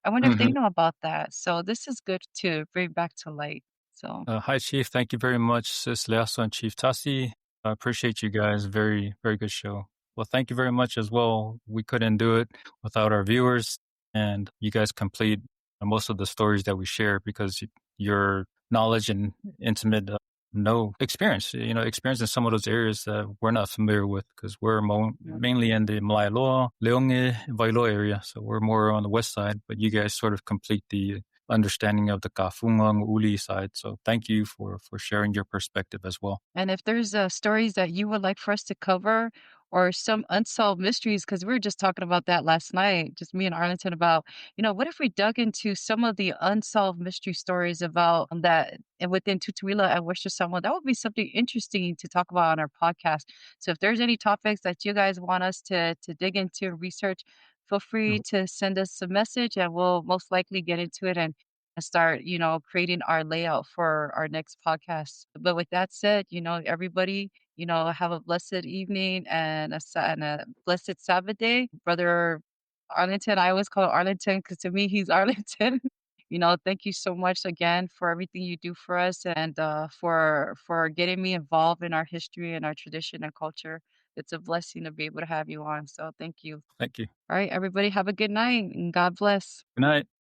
I wonder if they Mhm. know about that. So this is good to bring back to light. So, Hi, Chief. Thank you very much, Sis Leaso and Chief Tassi. I appreciate you guys. Very, very good show. Well, thank you very much as well. We couldn't do it without our viewers, and you guys complete most of the stories that we share because your knowledge and intimate no experience, experience in some of those areas that we're not familiar with because we're yeah. mainly in the Malaeloa, Leonge, Vailo area. So we're more on the west side, but you guys sort of complete the understanding of the Kafungang Uli side. So thank you for sharing your perspective as well. And if there's stories that you would like for us to cover or some unsolved mysteries, because we were just talking about that last night, just me and Arlington about, what if we dug into some of the unsolved mystery stories about that and within Tutuila and Western Samoa? That would be something interesting to talk about on our podcast. So if there's any topics that you guys want us to dig into and research, feel free to send us a message and we'll most likely get into it and start, creating our layout for our next podcast. But with that said, everybody, have a blessed evening and a blessed Sabbath day. Brother Arlington, I always call Arlington because to me he's Arlington. Thank you so much again for everything you do for us and for getting me involved in our history and our tradition and culture. It's a blessing to be able to have you on. So thank you. Thank you. All right, everybody, have a good night and God bless. Good night.